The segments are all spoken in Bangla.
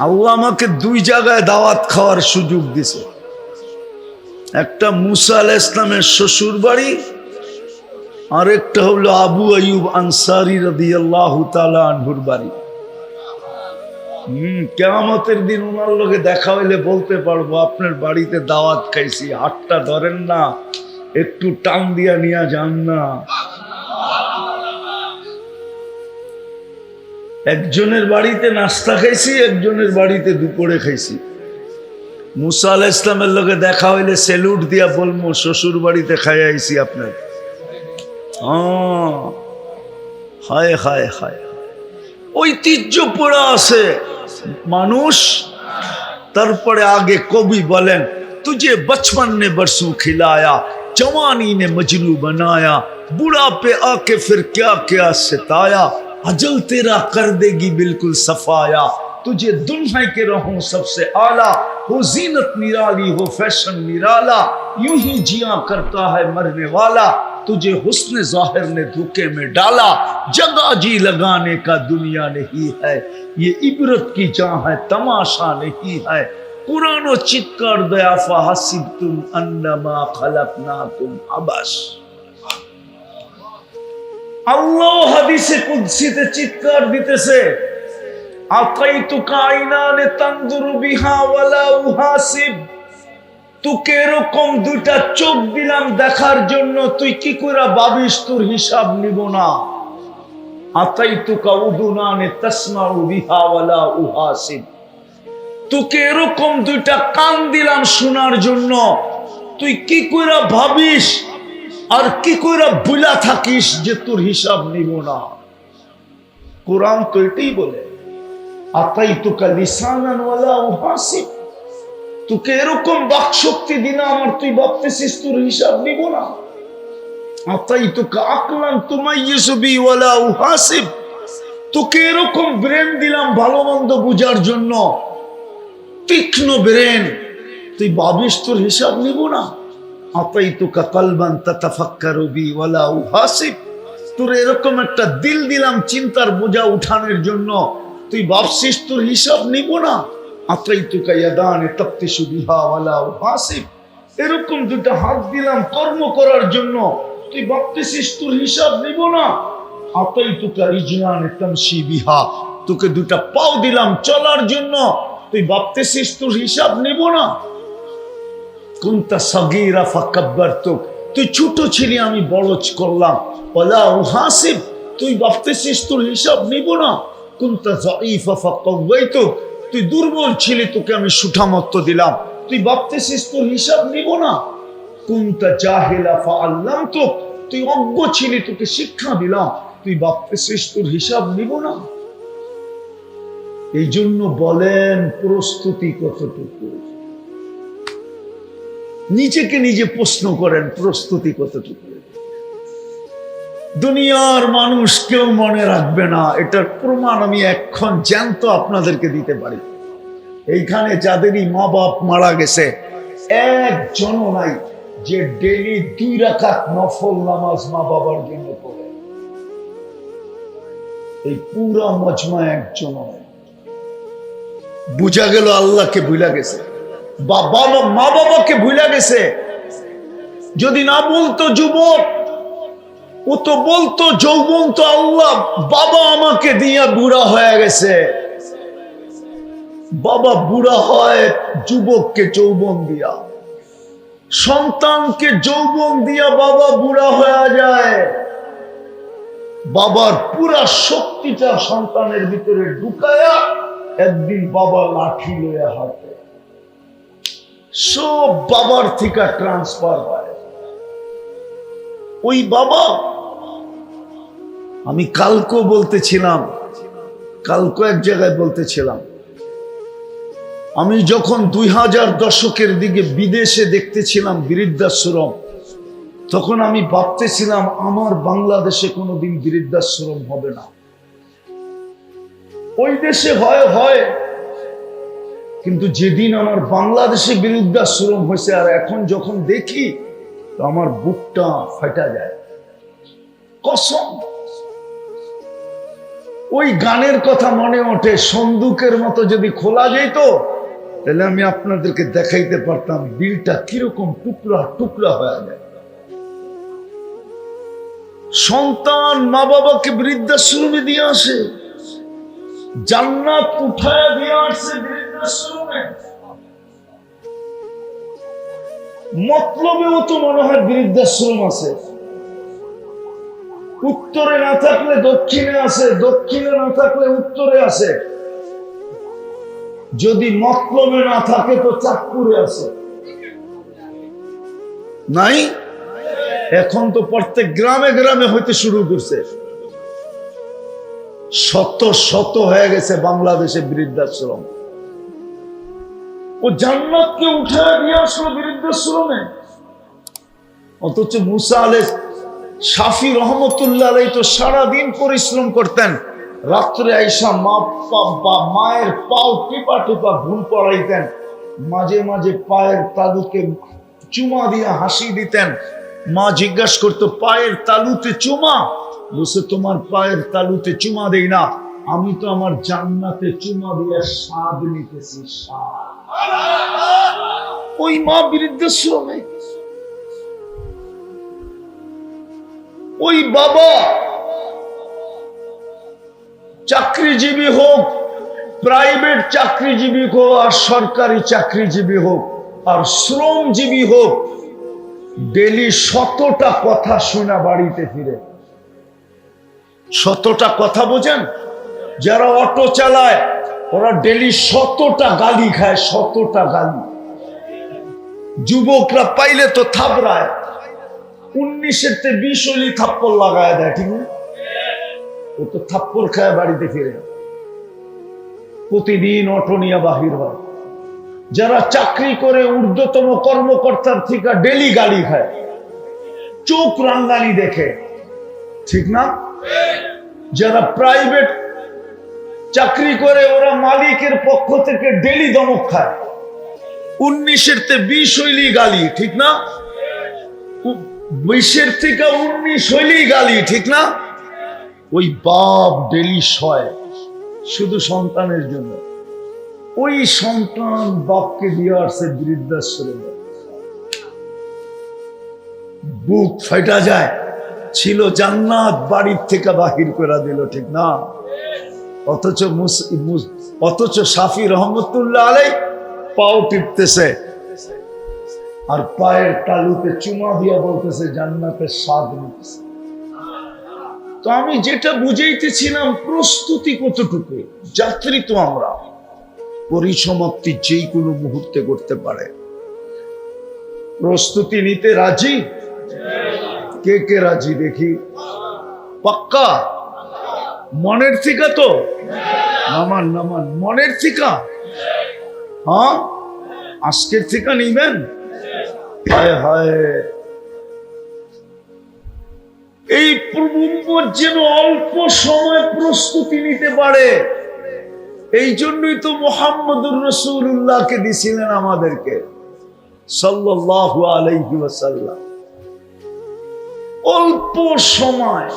আল্লাহ আমাকে দুই জায়গায় দাওয়াত খাওয়ার সুযোগ দিছে। একটা মুসা আলাইহিস সালামের শ্বশুর বাড়ি, আর একটা হলো আবু আইয়ুব আনসারী রাদিয়াল্লাহু তাআলা আনহুর বাড়ি। কিয়ামতের দিন ওনার লগে দেখা হইলে বলতে পারবো আপনার বাড়িতে দাওয়াত খাইছি, হাতটা ধরেন না, একটু টান দিয়া নিয়ে যান না। একজনের বাড়িতে নাস্তা খাইছি, একজনের বাড়িতে দুপুরে খাইছি। মুসা আলাইহিস সালামের লগে দেখা হইলে সেলুট দিয়া বলবো শ্বশুর বাড়িতে খাই আইছি আপনার। হায় হায় হায়, ঐতিহ্য পড়া আছে মানুষ। তারপরে আগে কবি বলেন, তুঝে বচপন ने बरसों खिलाया, जवानी ने मजनू बनाया, बुढ़ा पे आके फिर क्या क्या सताया, अजल तेरा कर देगी बिल्कुल सफाया, तुझे दुल्हन के रहूं सबसे आला, हो जीनत निराली हो फैशन निराला, यूं ही जिया करता है मरने वाला, तुझे हुस्न ज़ाहिर ने धोखे में डाला, जगह जी लगाने का दुनिया नहीं है, ये इबरत की जान है तमाशा नहीं है, कुरानो चित्कार दया फहसिबतुम अन्नमा खलकनाकुम अबस। আল্লাহ হাদিসে কুদসিতে চিৎকার দিতেছে, আতাইতুকা আইনানে তানজুরু বিহা ওয়ালা উহাসিব, তোকে এরকম দুইটা চোখ দিলাম দেখার জন্য, তুই কি করে ভাবিস তোর হিসাব নিব না। আতাইতুকা উদুনানে তাসমাউ বিহা ওয়ালা উহাসিব, তোকে এরকম দুইটা কান দিলাম শোনার জন্য, তুই কি করে ভাবিস আর কি করে ভুলা থাকিস যে তোর হিসাব নিব না। কোরআন তো এটাই বলে, আতাইতুকা লিসানান ওয়ালা উহাসিব, তোকে এরকম বাকশক্তি দিলাম আর তুই ভাবতেছিস তোর হিসাব নিব না। আতাইতুকা আকলান তুমাইয়িজু বি ওয়ালা উহাসিব, তোকে এরকম ব্রেন দিলাম ভালো মন্দ বুঝার জন্য, তীক্ষ্ণ ব্রেন, তুই ভাবিস তোর হিসাব নিব না। আতাইতুকা কলবান তাতাফাক্কারু বি ওয়ালা উহাসিব, তোর এরকম একটা দিল দিলাম চিন্তার বোঝা উঠানোর জন্য, তুই ভাবছিস তোর হিসাব নিব না। আতাইতুকা ইয়াদানে তাফতিশু বিহা ওয়ালা উহাসিব, এরকম দুটো হাত দিলাম কর্ম করার জন্য, তুই ভাবতেছিস তোর হিসাব নিব না। আতাইতুকা রিজলানে তামশি বিহা, তোকে দুটো পাও দিলাম চলার জন্য, তুই ভাবতেছিস তোর হিসাব নিব না। কুনতা সাগীরা ফাকাব্বারতুক, তুই ছোট ছিলি আমি বড় করলাম। ওয়ালা উহাসিব, তুই ভাবতেছিস তোর হিসাব নিব না। কুনতা যায়ীফা ফাকাওয়াইতুক, তুই দুর্বল ছিলি তোকে আমি সুঠামত্ব দিলাম, তুই ভাবতেছিস তোর হিসাব নিব না। কুনতা জাহিলা ফাআল্লামতুক, তুই অজ্ঞ ছিলি তোকে শিক্ষা দিলাম, তুই ভাবতেছিস তোর হিসাব নিব না। এই জন্য বলেন প্রস্তুতি কতটুকু, নিজেকে নিজে প্রশ্ন করেন প্রস্তুতি কতটুকু। দুনিয়ার মানুষ কেউ মনে রাখবে না, এটার প্রমাণ আমি এখন জ্যান্ত আপনাদেরকে দিতে পারি। এইখানে যাদেরই মা বাপ মারা গেছে একজনও নাই যে ডেইলি 2 রাকাত নফল নামাজ মা বাবার জন্য পড়ে। এই পুরা মজমা একজনও নাই। বুঝা গেল আল্লাহকে ভুলা গেছে, মা বাবাকে ভুলা গেছে। যদি না বলতো যুবক, ও তো বলতো যৌবন তো আল্লাহ বাবা আমাকে দিয়া বুড়া হয়ে গেছে। বাবা বুড়া হয় যুবককে যৌবন দিয়া, সন্তানকে যৌবন দিয়া বাবা বুড়া হয়ে যায়। বাবার পুরা শক্তিটা সন্তানের ভিতরে ঢুকায়া একদিন বাবা লাঠি লইয়া হাঁটে, সব বাবার থেকে ট্রান্সফার হয়। ওই বাবা, আমি কালকে বলতেছিলাম, কালকে এক জায়গায় বলতেছিলাম, আমি যখন 2000 দশকের দিকে বিদেশে দেখতেছিলাম বৃদ্ধাশ্রম, তখন আমি ভাবতেছিলাম আমার বাংলাদেশে কোনোদিন বৃদ্ধাশ্রম হবে না। ওই দেশে হয় হয়, কিন্তু যেদিন আমার বাংলাদেশে বৃদ্ধাশ্রম হয়েছে আর এখন যখন দেখি তো আমার বুকটা ফাটা যায়। কসম, ওই গানের কথা মনে ওঠে, সন্দুকের মতো যদি খোলা যেত তাহলে আমি আপনাদেরকে দেখাইতে পারতাম দিলটা কিরকম টুকরা টুকরা হয়ে যায়। সন্তান মা বাবাকে বৃদ্ধাশ্রমে দিয়ে আসে, জান্নাত উঠায় দিয়ে আসে বৃদ্ধাশ্রমে। মতলবেও তো মনে হয় বৃদ্ধাশ্রম আছে, উত্তরে না থাকলে দক্ষিণে আছে, দক্ষিণে না থাকলে উত্তরে আছে, যদি মতলবে না থাকে তো চাঁদপুরে আছে, নাই? এখন তো প্রত্যেক গ্রামে গ্রামে হইতে শুরু করছে, শত শত হয়ে গেছে বাংলাদেশে বৃদ্ধাশ্রম। ও জান্নাতকে উঠায় দিয়ে আসলো বৃদ্ধাশ্রমে। অথচ মুসা আলাইহিস শাফি রহমতুল্লাহ আলাইহি তো সারাদিন পরিশ্রম করতেন, রাত্রে আইসা মায়ের পাও টিপা টিপা ঘুম পড়াইতেন, মাঝে মাঝে পায়ের তালুকে চুমা দিয়ে হাসি দিতেন। মা জিজ্ঞাসা করতো, পায়ের তালুতে চুমা? বলছে, তোমার পায়ের তালুতে চুমা দেই না, আমি তো আমার জান্নাতে চুমা দিয়ে স্বাদ নিতেছি, স্বাদ। ওই মা বৃদ্ধাশ্রমে, ওই বাবা চাকরিজীবী হোক, প্রাইভেট চাকরিজীবী হোক আর সরকারি চাকরিজীবী হোক আর শ্রমজীবী হোক, ডেলি 100টা কথা শোনা বাড়িতে ফিরে। 100টা কথা বোঝেন? যারা অটো চালায় ওরা ডেলি 100টা গালি খায়, 100টা গালি। যুবকরা পাইলে তো থাবড়ায়, 19-এর তে 20 হলি থাপ্পড় লাগায় দেয়, ঠিক না? ও তো থাপ্পড় খায় বাড়িতে ফিরে, প্রতিদিন অটো নিয়ে বাহির হয়। যারা চাকরি করে ঊর্ধ্বতম কর্মকর্তার থেকে ডেলি গালি খায়, চোখ রাঙ্গানি দেখে, ঠিক না? যারা প্রাইভেট চাকরি করে ওরা মালিকের পক্ষ থেকে ডেলি ধমক খায়, 19-এর তে 20 হইলি গালি, ঠিক না? 20-এর থেকে 19 হইলি গালি, ঠিক না? ওই বাপ ডেলি সয় শুধু সন্তানের জন্য। ওই সন্তান বাপকে দিয়ে আসছে বৃদ্ধাশ্রমে, বুক ফাইটা যায়, ছিল জান্নাত বাড়ির থেকে বাহির করে দিল, ঠিক না? অথচ শাফি রহমতুল্লাহ আলাইহি পাও টিপতেছে আর পায়ের তালুতে চুমা দিয়া বলতেছে জান্নাতের স্বাদ নিতেছে। তো আমি যেটা বুঝাইতেছিলাম, প্রস্তুতি কতটুকু? যাত্রী তো আমরা, পরিসমাপ্তি যে কোনো মুহূর্তে করতে পারে। প্রস্তুতি নিতে রাজি? কে কে রাজি দেখি? পাক্কা? মনের থিকা তো? নামান নামান, মনের থিকা? হ্যাঁ, আজকের থিকা নিবেন? হায় হায়, এই প্রভুর যেন অল্প সময় প্রস্তুতি নিতে পারে, এই জন্যই তো মুহাম্মদুর রাসূলুল্লাহকে দিছিলেন আমাদেরকে সাল্লাল্লাহু আলাইহি ওয়াসাল্লাম। অল্প সময়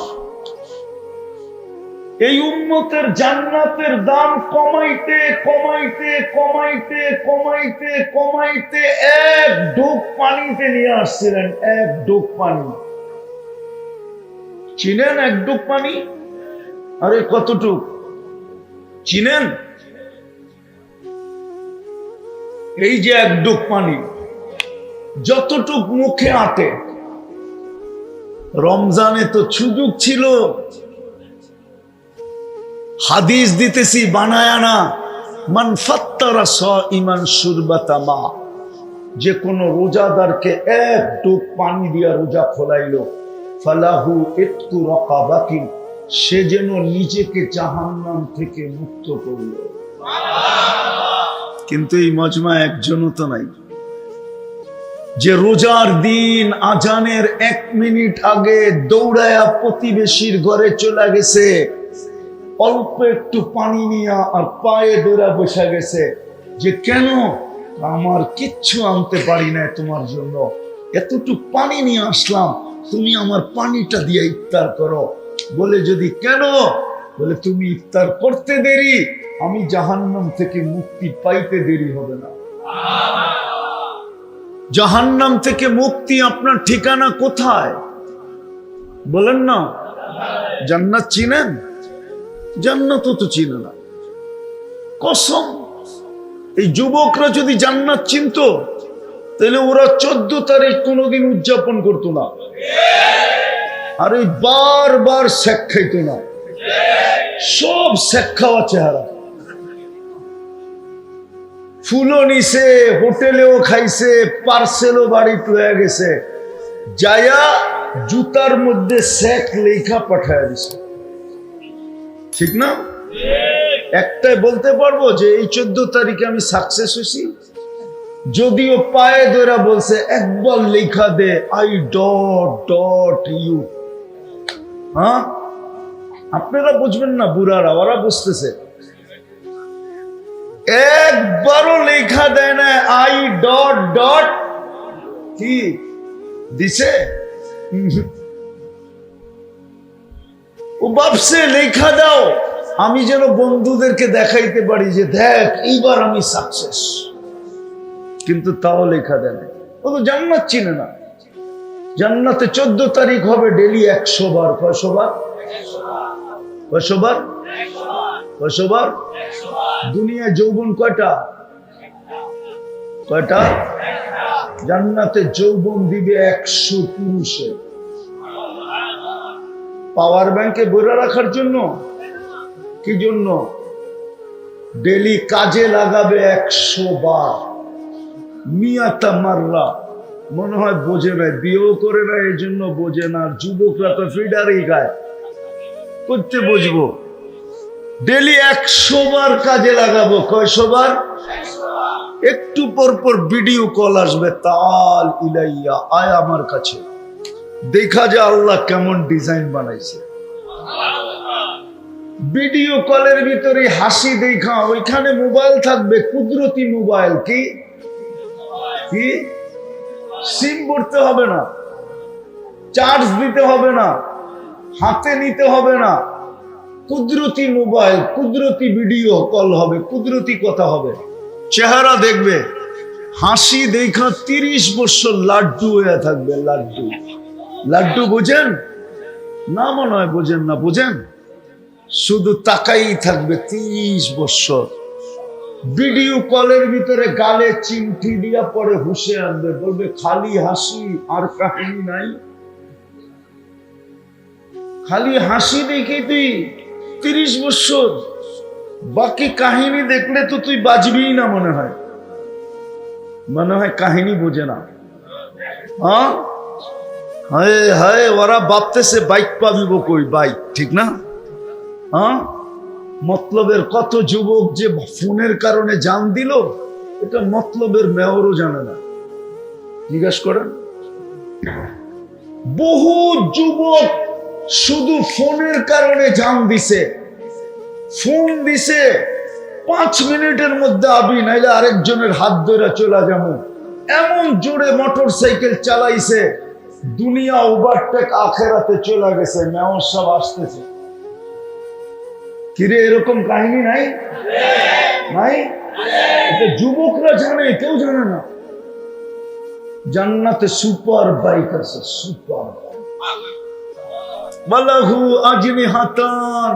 এই উম্মতের জান্নাতের দাম কমাইতে কমাইতে কমাইতে কমাইতে কমাইতে এক ডুব পানিতে নিয়ে আসছিলেন। এক ডুব পানি চিনেন? এক ডুব পানি, আরে কতটুক চিনেন? এই যে এক ডুব পানি, যতটুক মুখে আটে। রমজানে তো সুযোগ ছিল, হাদিস দিতেছি বানায়া না, মান ফাত্তারা সাইমান শুরবাতা মা, যে কোন রোজাদারকে এক ডুব পানি দিয়া রোজা খোলাইলো, ফালাহু ইতকু রাকাবাতিন, সে যেন নিজেকে জাহান্নাম থেকে মুক্ত করল। কিন্তু এই মজমা একজনও তো নাই যে রোজার দিন আজানের 1 মিনিট আগে দৌড়ায়া প্রতিবেশীর ঘরে চলে গেছে, অল্প একটু পানি নিয়ে আর পায়ে দৌড়া বসে গেছে যে কেন? আমার কিচ্ছু আনতে পারি না তোমার জন্য, এতটুকু পানি নিয়ে আসলাম, তুমি আমার পানিটা দিয়ে ইফতার করো। বলে যদি কেন? বলে তুমি ইফতার করতে দেরি, আমি জাহান্নাম থেকে মুক্তি পাইতে দেরি হবে না। জাহান্নাম থেকে মুক্তি আপনার ঠিকানা কোথায় বলেন না? জান্নাত চিনেন? জান্নাতও তো চিনে না। কসম, এই যুবকরা যদি জান্নাত চিনতো তাহলে ওরা 14 তারিখ কোনোদিন উদযাপন করতো না, আর ওই বারবার শেখ খাইতো না। সব শেখ খাওয়া চেহারা, ফুলও নিছে, হোটেলেও খাইছে, পার্সেলও বাড়িতে হয়ে গেছে, যায়া জুতার মধ্যে শেখ লেখা পাঠায় দিছে। ঠিক না? একটাই বলতে পারবো যে এই 14 তারিখে আমি সাকসেস হয়েছি, যদিও পায়ে ধরা বলছে একবার লেখা দে আই ডট ইউ। হ্যাঁ, আপনারা বুঝবেন না, বুড়ারা, ওরা বুঝতেছে। একবারও লেখা দেয় না আই ডট কি দিছে। ও ভাবছে লেখা দাও আমি যেন বন্ধুদেরকে দেখাইতে পারি যে দেখ এইবার আমি সাকসেস, কিন্তু তাও লেখা দেয় না। ও তো জান্নাত চিনে না। জান্নাতে 14 তারিখ হবে ডেলি 100 বার। কয়শো বার? কয়শো বার? কয়শো বার? দুনিয়া যৌবন কয়টা? কয়টা? জান্নাতে যৌবন দিবে 100 পুরুষে। পাওয়ার ব্যাংকে বইরা রাখার জন্য? কি জন্য? ডেলি কাজে লাগাবে 100 বার। মিয়াতা মাররা। মনে হয় বোঝে না, বিয়েও করে না, এই জন্য বোঝে না। যুবকরা তো ফিডারই গায়, করতে বুঝবো। ডেলি 100 বার কাজে লাগাবো। কয়শো বার? একটু পর পর ভিডিও কল আসবে, তাল ইলাইয়া, আয় আমার কাছে, দেখা যায় আল্লাহ কেমন ডিজাইন বানাইছে। ভিডিও কলের ভিতরে হাসি দেখা, ওইখানে মোবাইল থাকবে, কুদরতি মোবাইল। কি কি? সিম ভরতে হবে না, চার্জ দিতে হবে না, হাতে নিতে হবে না, কুদরতি মোবাইল, কুদরতি ভিডিও কল হবে, কুদরতি কথা হবে, চেহারা দেখবে, হাসি দেখা 30 বছর লাড্ডু হয়ে থাকবে। লাড্ডু, লাড্ডু বোঝেন না? মনে হয় বোঝেন না। বোঝেন? শুধু তাকাই থাকবে 30 বছর। ভিডিও কলের ভিতরে গালে চিমটি দিয়া পরে হুশে আনবে, বলবে খালি হাসি আর কাহিনী নাই। খালি হাসি দেখি তুই 30 বছর, বাকি কাহিনী দেখলে তো তুই বাজবি না। মনে হয় কাহিনী বোঝে না। হ্যাঁ, হায় হায়, ওরা ভাবতেছে বাইক পাবিব কই, বাইক। ঠিক না? হ্যাঁ, মতলবের কত যুবক যে ফোনের কারণে জান দিল, এটা মতলবের মেয়রও জানে না। জিজ্ঞাসা করেন। বহু যুবক শুধু ফোনের কারণে জান দিছে। ফোন দিছে 5 মিনিটের মধ্যে আবি, নাইলে আরেকজনের হাত ধরে চলে যাবো, এমন জোরে মোটর সাইকেল চালাইছে, দুনিয়া ওভারটেক, আখেরাতে চলে গেছে। মেয়র সব আসতেছে। কিরে, এরকম কাহিনী নাই? নাই? এটা যুবকরা জানে, কেউ জানে না। জান্নাতে সুপার বাইক আছে, সুপার বালাহু আজনিহাতান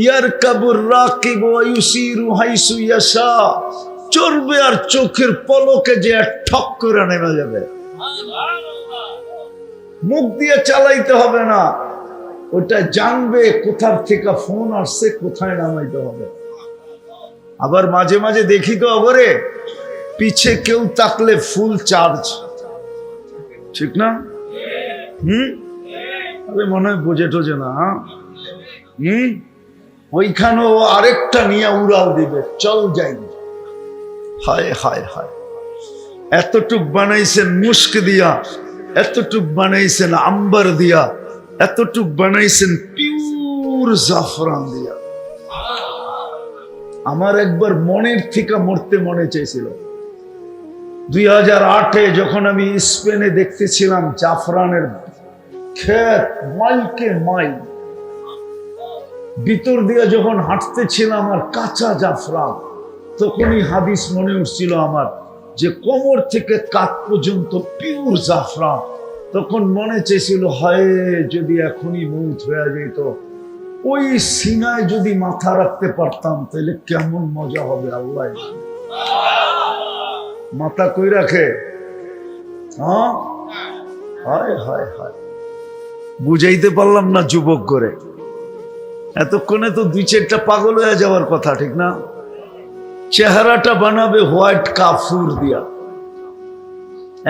ইয়ারকাবুর রাকিব ওয়া ইউসিরু হাইসু ইয়াশা। চড়বে আর চোখের পলকে যে ঠক করে নেমে যাবে। মুখ দিয়ে চালাইতে হবে না, ওটা জানবে কোথার থেকে ফোন আসছে, কোথায় নামাইতে হবে। আবার মাঝে মাঝে দেখি তো অগরে পিছে কেউ তাকলে ফুল চার্জ। ঠিক না? মনে হয় বোঝে টোঝে না। ওইখানেও আরেকটা নিয়ে উড়াল দিবে, চল যাই। হায় হায় হায়, এতটুক বানাইছেন মুস্ক দিয়া, এতটুক বানাইছেন আম্বার দিয়া, এতটুক বানাইছেন পিওর জাফরান দিয়া। আমার একবার মনের থেকে মরতে মনে চাইছিল। 2008-এ যখন আমি স্পেনে দেখতেছিলাম জাফরানের ক্ষেত, মাইলকে মাইল। ভিতর দিয়ে যখন হাঁটতেছিলাম আর কাঁচা জাফরান, তখনই হাদিস মনে উঠছিল আমার যে কোমর থেকে কাঁধ পর্যন্ত পিওর জাফরান। তখন মনে চেয়েছিল, হায় যদি এখনই মৌত হয়ে যেত, ওই সিনায় যদি মাথা রাখতে পারতাম তাহলে কেমন মজা হবে। আল্লাহ মাথা কই রাখে? হ্যাঁ, হায় হায় হায়, বুঝাইতে পারলাম না যুবক করে। এতক্ষণে তো 2-4টা পাগল হয়ে যাওয়ার কথা, ঠিক না? চেহারাটা বানাবে হোয়াইট কাফুর দিয়া,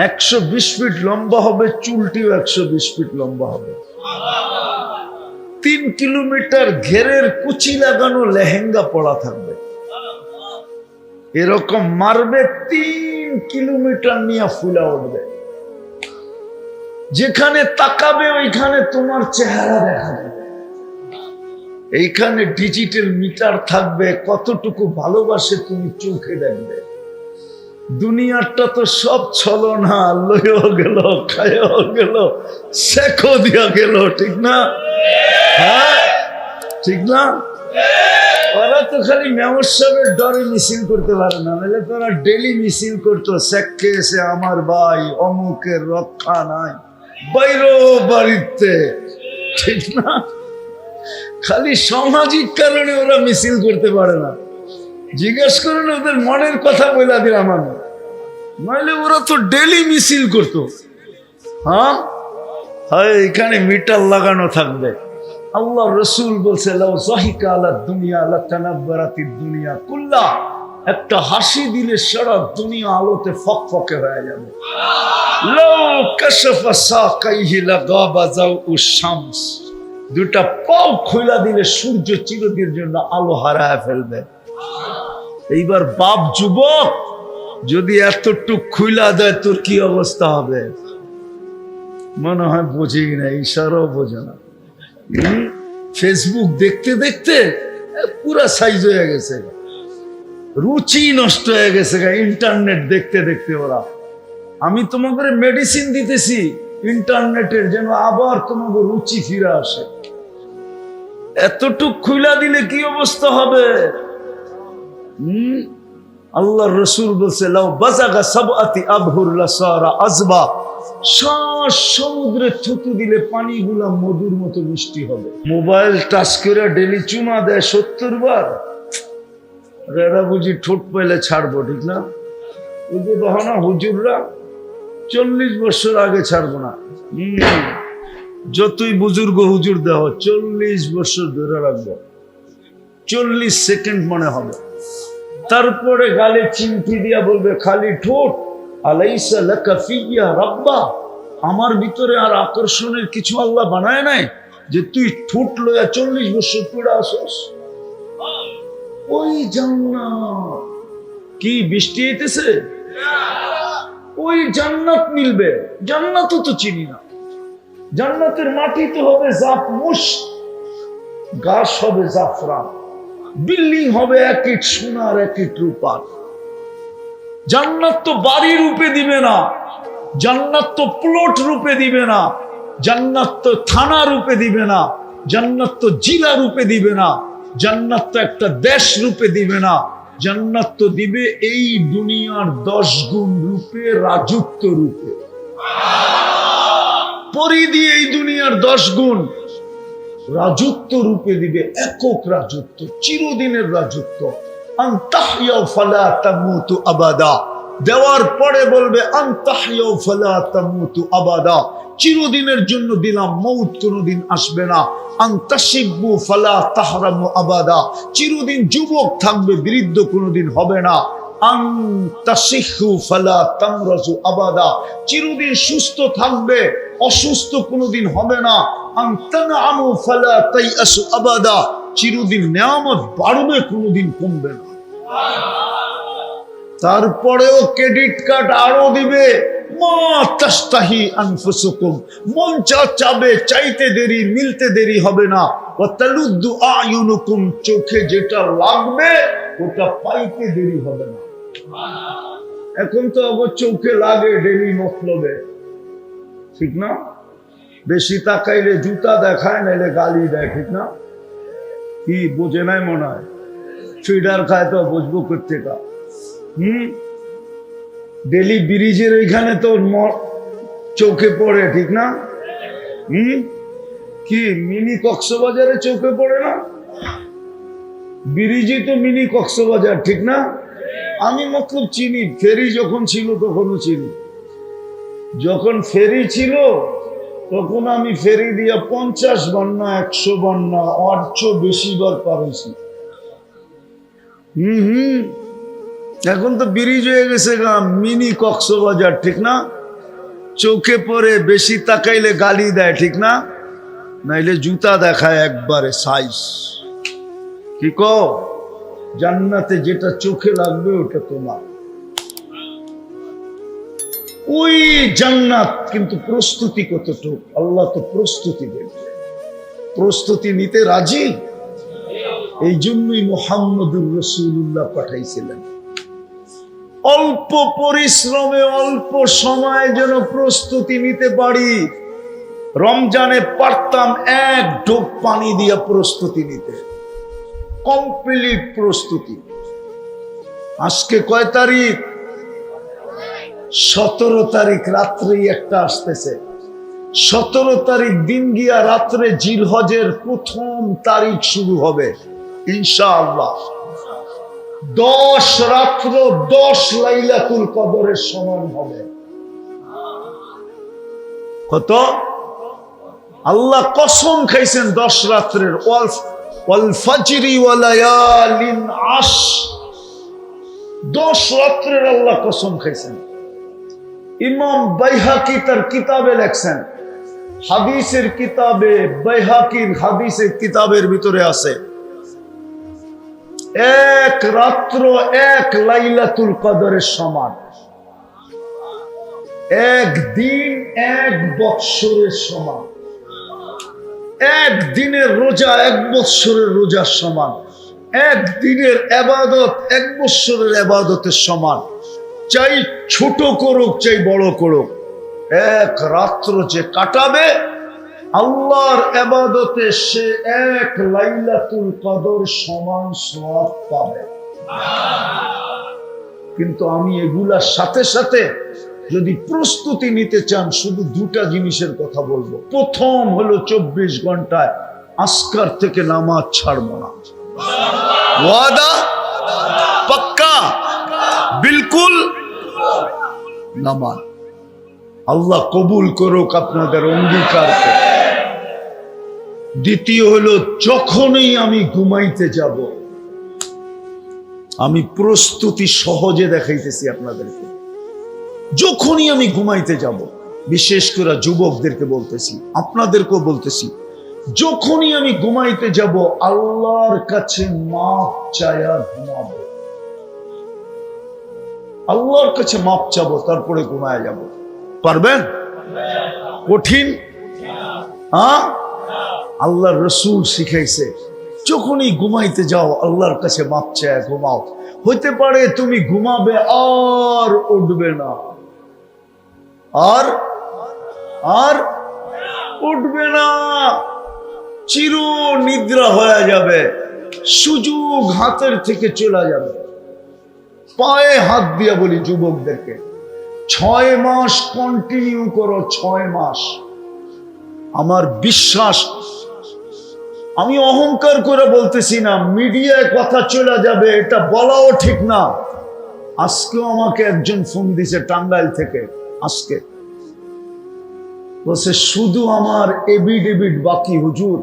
120 ফিট লম্বা হবে, চুলটিও 120 ফিট লম্বা হবে, 3 কিলোমিটার ঘেরের কুচি লাগানো লেহেঙ্গা পরা থাকবে, এরকম মারবে 3 কিলোমিটার নিয়ে ফুলা উঠবে, যেখানে তাকাবে ওইখানে তোমার চেহারা দেখা যাবে। এইখানে ডিজিটাল মিটার থাকবে, কতটুকু ভালোবাসে তুমি চোখে দেখবে। দুনিয়াটা তো সব ছলনা, লইও গেল, খাইও গেল, শেখো দিয়া গেল, ঠিক না? হ্যাঁ, ঠিক না? ওরা তো খালি মেয়র সাহেবের ডরে মিছিল করতে পারে না, নাহলে তারা ডেলি মিছিল করতো, শেখ খেয়েছে আমার ভাই, অমুকের রক্ষা নাই, বাইরো বাড়িতে, ঠিক না? খালি সামাজিক কারণে ওরা মিছিল করতে পারে না। জিজ্ঞেস করেন ওদের মনের কথা বলে দিলাম আমি, নইলে ওরা তো ডেলি মিছিল করতো। হ্যাঁ, এখানে মিটার লাগানো থাকবে। আল্লাহ রসুল বলছে, লাউ যাহিকা আলা দুনিয়া লাতানাব্বারাতিদ দুনিয়া কুল্লা, একটা হাসি দিলে সারা দুনিয়া আলোতে ফকফকে হয়ে যাবে। লাউ কাশাফা সাকাইহি লাগাবা যাউউশ শামস, দুটা পাও খুইলা দিলে সূর্য চিরদিনের জন্য আলো হারায় ফেলবে। এইবার বাপ যুবক যদি এতটুক খুইলা দেয় তোর কি অবস্থা হবে? মনে হয় বোঝেই না, ইশারাও বোঝে না। ফেসবুক দেখতে দেখতে পুরা সাইজ হয়ে গেছে, রুচি নষ্ট হয়ে গেছে ইন্টারনেট দেখতে দেখতে। ওরা, আমি তোমাকে মেডিসিন দিতেছি ইন্টারনেটের, যেন আবার তোমাকে রুচি ফিরে আসে। এতটুক খুইলা দিলে কি অবস্থা হবে? আল্লাহ রসুল বলছে, লাউ বাজাগা সাবআতি আবহুর লাসারা আযবা, সমুদ্রে থুতু দিলে পানিগুলা মধুর মতো মিষ্টি হবে। মোবাইল টাচ করে ডেলি চুমা দেয় 70 বার, এরা বুঝি ঠোঁট পাইলে ছাড়বো, ঠিক না? ওই যে বহানা হুজুররা 40 বছর আগে ছাড়বো না। যতই বুজুর্গ হুজুর দেহ 40 বছর ধরে রাখবো, 40 সেকেন্ড মনে হবে। তারপরে গালে চিমটি দিয়া বলবে, খালি ঠোঁট, আলাইসা লাকা ফিয়া রাব্বা, আমার ভিতরে আর আকর্ষণের কিছু আল্লাহ বানায় নাই যে তুই ঠোঁট লইয়া 40 বছর পড়ে আসস? ওই জান্নাত কি বৃষ্টি হইতেছে, ওই জান্নাত মিলবে। জান্নাতও তো চিনি না। জান্নাতের মাটি তো হবে জাফমুশ, গাছ হবে জাফরান, বিল্ডিং হবে এক ইট সোনার এক ইট রূপার। জান্নাত তো বাড়ি রূপে দিবে না, জান্নাত তো প্লট রূপে দিবে না, জান্নাত তো থানা রূপে দিবে না, জান্নাত তো জেলা রূপে দিবে না, জান্নাত তো একটা দেশ রূপে দিবে না। জান্নাত তো দিবে এই দুনিয়ার 10 গুণ রূপে, রাজত্ব রূপে। পরিধি এই দুনিয়ার 10 গুণ রাজত্ব রূপে দিবে, একক রাজত্ব, চিরদিনের রাজত্ব। আনতাহিয়া ফালা তামুতু আবাদা, দেওয়ার পরে বলবে আনতাহিয়া ফালা তামুতু আবাদা, চিরদিনের জন্য দিলাম, মৌত কোনোদিন আসবে না। আনতাশিবু ফালা তাহরামু আবাদা, চিরদিন যুবক থাকবে, বৃদ্ধ কোনোদিন হবে না। আনতাশিহু ফালা তামরাজু আবাদা, চিরদিন সুস্থ থাকবে, অসুস্থ কোনোদিন হবে না। আনতানআমু ফালা তাইআসু আবাদা, চিরদিন নেয়ামত বাড়বে, কোনোদিন কমবে না। তারপরেও ক্রেডিট কার্ড আরো দিবে, মা তাস্তাহি আনফুসুকুম, মন চাবে, চাইতে দেরি, মিলতে দেরি হবে না। ওয়া তালুদ্দু আয়ুনুকুম, চোখে যেটা লাগবে ওটা পাইতে দেরি হবে না। এখন তো আবার চোখে লাগে ডেলি মতলবে, ঠিক না? বেশি তাকাইলে জুতা দেখায়, নাইলে গালি দেয়, ঠিক না? কি বোঝে নাই মনে হয়, ফিডার খায় তো বুঝবো করতে কা। ডেলি ব্রিজের ওইখানে তো চোখে পড়ে, ঠিক না? কি মিনি কক্সবাজারে চোখে পড়ে না? ব্রিজই তো মিনি কক্সবাজার, ঠিক না? আমি মতলব চিনি, ফেরি যখন ছিল তখনও চিনি। যখন ফেরি ছিল তখন আমি ফেরি দিয়া 50 বার না 100 বার না আর চেয়ে বেশি বার পারেছি। এখন তো ব্রিজ হয়ে গেছে গা, মিনি কক্সবাজার, ঠিক না? চোখে পড়ে, বেশি তাকাইলে গালি দেয়, ঠিক না? নাইলে জুতা দেখায় একবারে সাইজ। কি কও? জান্নাতে যেটা চোখে লাগবে ওটা তোমার, ওই জান্নাত। কিন্তু প্রস্তুতি কতটুকু, আল্লাহ তো প্রস্তুতি দেবে। প্রস্তুতি নিতে রাজি, এই জন্যই মুহাম্মদুর রাসূলুল্লাহ পাঠাইছিলেন। অল্প পরিশ্রমে অল্প সময়ে যেন প্রস্তুতি নিতে পারি। রমজানে পারতাম এক ঢোক পানি দিয়ে প্রস্তুতি নিতে, কমপ্লিট প্রস্তুতি। আজকে কয় তারিখ? 17 তারিখ। রাত্রেই একটা আসতেছে 17 তারিখ দিন গিয়া রাত্রে জিলহজের প্রথম তারিখ শুরু হবে ইনশাআল্লাহ। 10 রাত্র 10 লাইলাতুল কদরের সমান হবে। কত? আল্লাহ কসম খাইছেন 10 রাত্রের, ওয়াল ফাজরি ওয়া লায়ালিন আশ। 10 রাত্রের আল্লাহ কসম খাইছেন। ইমাম বাইহাকি তার কিতাবে লেখছেন, হাদিসের কিতাবে, বাইহাকির হাদিসের কিতাবের ভিতরে আছে, এক রাত্র এক লাইলাতুল কদরের সমান, একদিন এক বৎসরের সমান, একদিনের রোজা 1 বৎসরের রোজার সমান, একদিনের ইবাদত 1 বৎসরের ইবাদতের সমান। চাই ছোট করুক চাই বড় করুক, এক রাত্র যে কাটাবে আল্লাহর ইবাদতে সে এক লাইলাতুল কদর সমান সওয়াব পাবে। কিন্তু আমি এগুলার সাথে সাথে যদি প্রস্তুতি নিতে চান, শুধু 2টা জিনিসের কথা বলবো। প্রথম হলো 24 ঘন্টায় আসকার থেকে নামাজ ছাড়বো না। ওয়াদা? পাক্কা? বিলকুল? নামাজ আল্লাহ কবুল করুক আপনাদের অঙ্গীকারকে। দ্বিতীয় হলো, যখনই আমি ঘুমাইতে যাব, আমি প্রস্তুতি সহজে দেখাইতেছি আপনাদেরকে। যখনই আমি ঘুমাইতে যাব, বিশেষ করে যুবকদেরকে বলতেছি, আপনাদেরকেও বলতেছি, যখনই আমি ঘুমাইতে যাব আল্লাহর কাছে মাপ চায়া ঘুমাবো। আল্লাহর কাছে মাপ চাবো, তারপরে ঘুমায় যাব। পারবেন? কঠিন? হ্যাঁ, আল্লাহর রাসূল শিখাইছে, যখনই ঘুমাইতে যাও আল্লাহর কাছে মাপ চায় ঘুমাও। হইতে পারে তুমি ঘুমাবে আর উঠবে না, আর আর উঠবে না, চির নিদ্রা হয়ে যাবে, সুযোগ হাতের থেকে চলে যাবে। পায়ে হাত দিয়া বলি যুবকদেরকে, 6 মাস কন্টিনিউ করো, 6 মাস। আমার বিশ্বাস, আমি অহংকার করে বলতেছি না, মিডিয়ায় কথা চলে যাবে এটা বলাও ঠিক না। আজকেও আমাকে একজন ফোন দিছে টাঙ্গাইল থেকে, আজকে বলছে শুধু আমার এভিডেভিট বাকি হুজুর,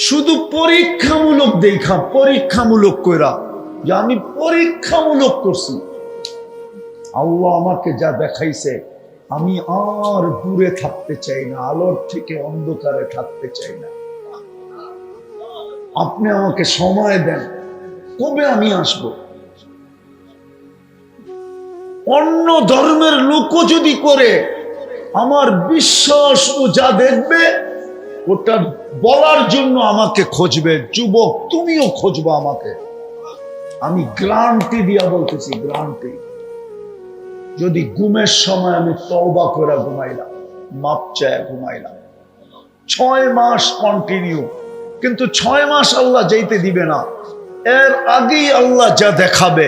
শুধু পরীক্ষামূলক দেখা, পরীক্ষামূলক কইরা যে আমি পরীক্ষামূলক করছি। আল্লাহ আমাকে যা দেখাইছে, আমি আর দূরে থাকতে চাই না, আলোর থেকে অন্ধকারে থাকতে চাই না। আপনি আমাকে সময় দেন, কবে আমি আসব। অন্য ধর্মের লোকও যদি করে, আমার বিশ্বাস ও যা দেখবে ওটা বলার জন্য আমাকে খুঁজবে। যুবক, তুমিও খুঁজবা আমাকে। আমি গ্যারান্টি দিয়া বলতেছি, গ্যারান্টি। যদি ঘুমের সময় আমি তওবা করে ঘুমাইলাম, মাপ চায় ঘুমাইলাম, 6 মাস কন্টিনিউ, কিন্তু 6 মাস আল্লাহ যাইতে দিবে না, এর আগেই আল্লাহ যা দেখাবে।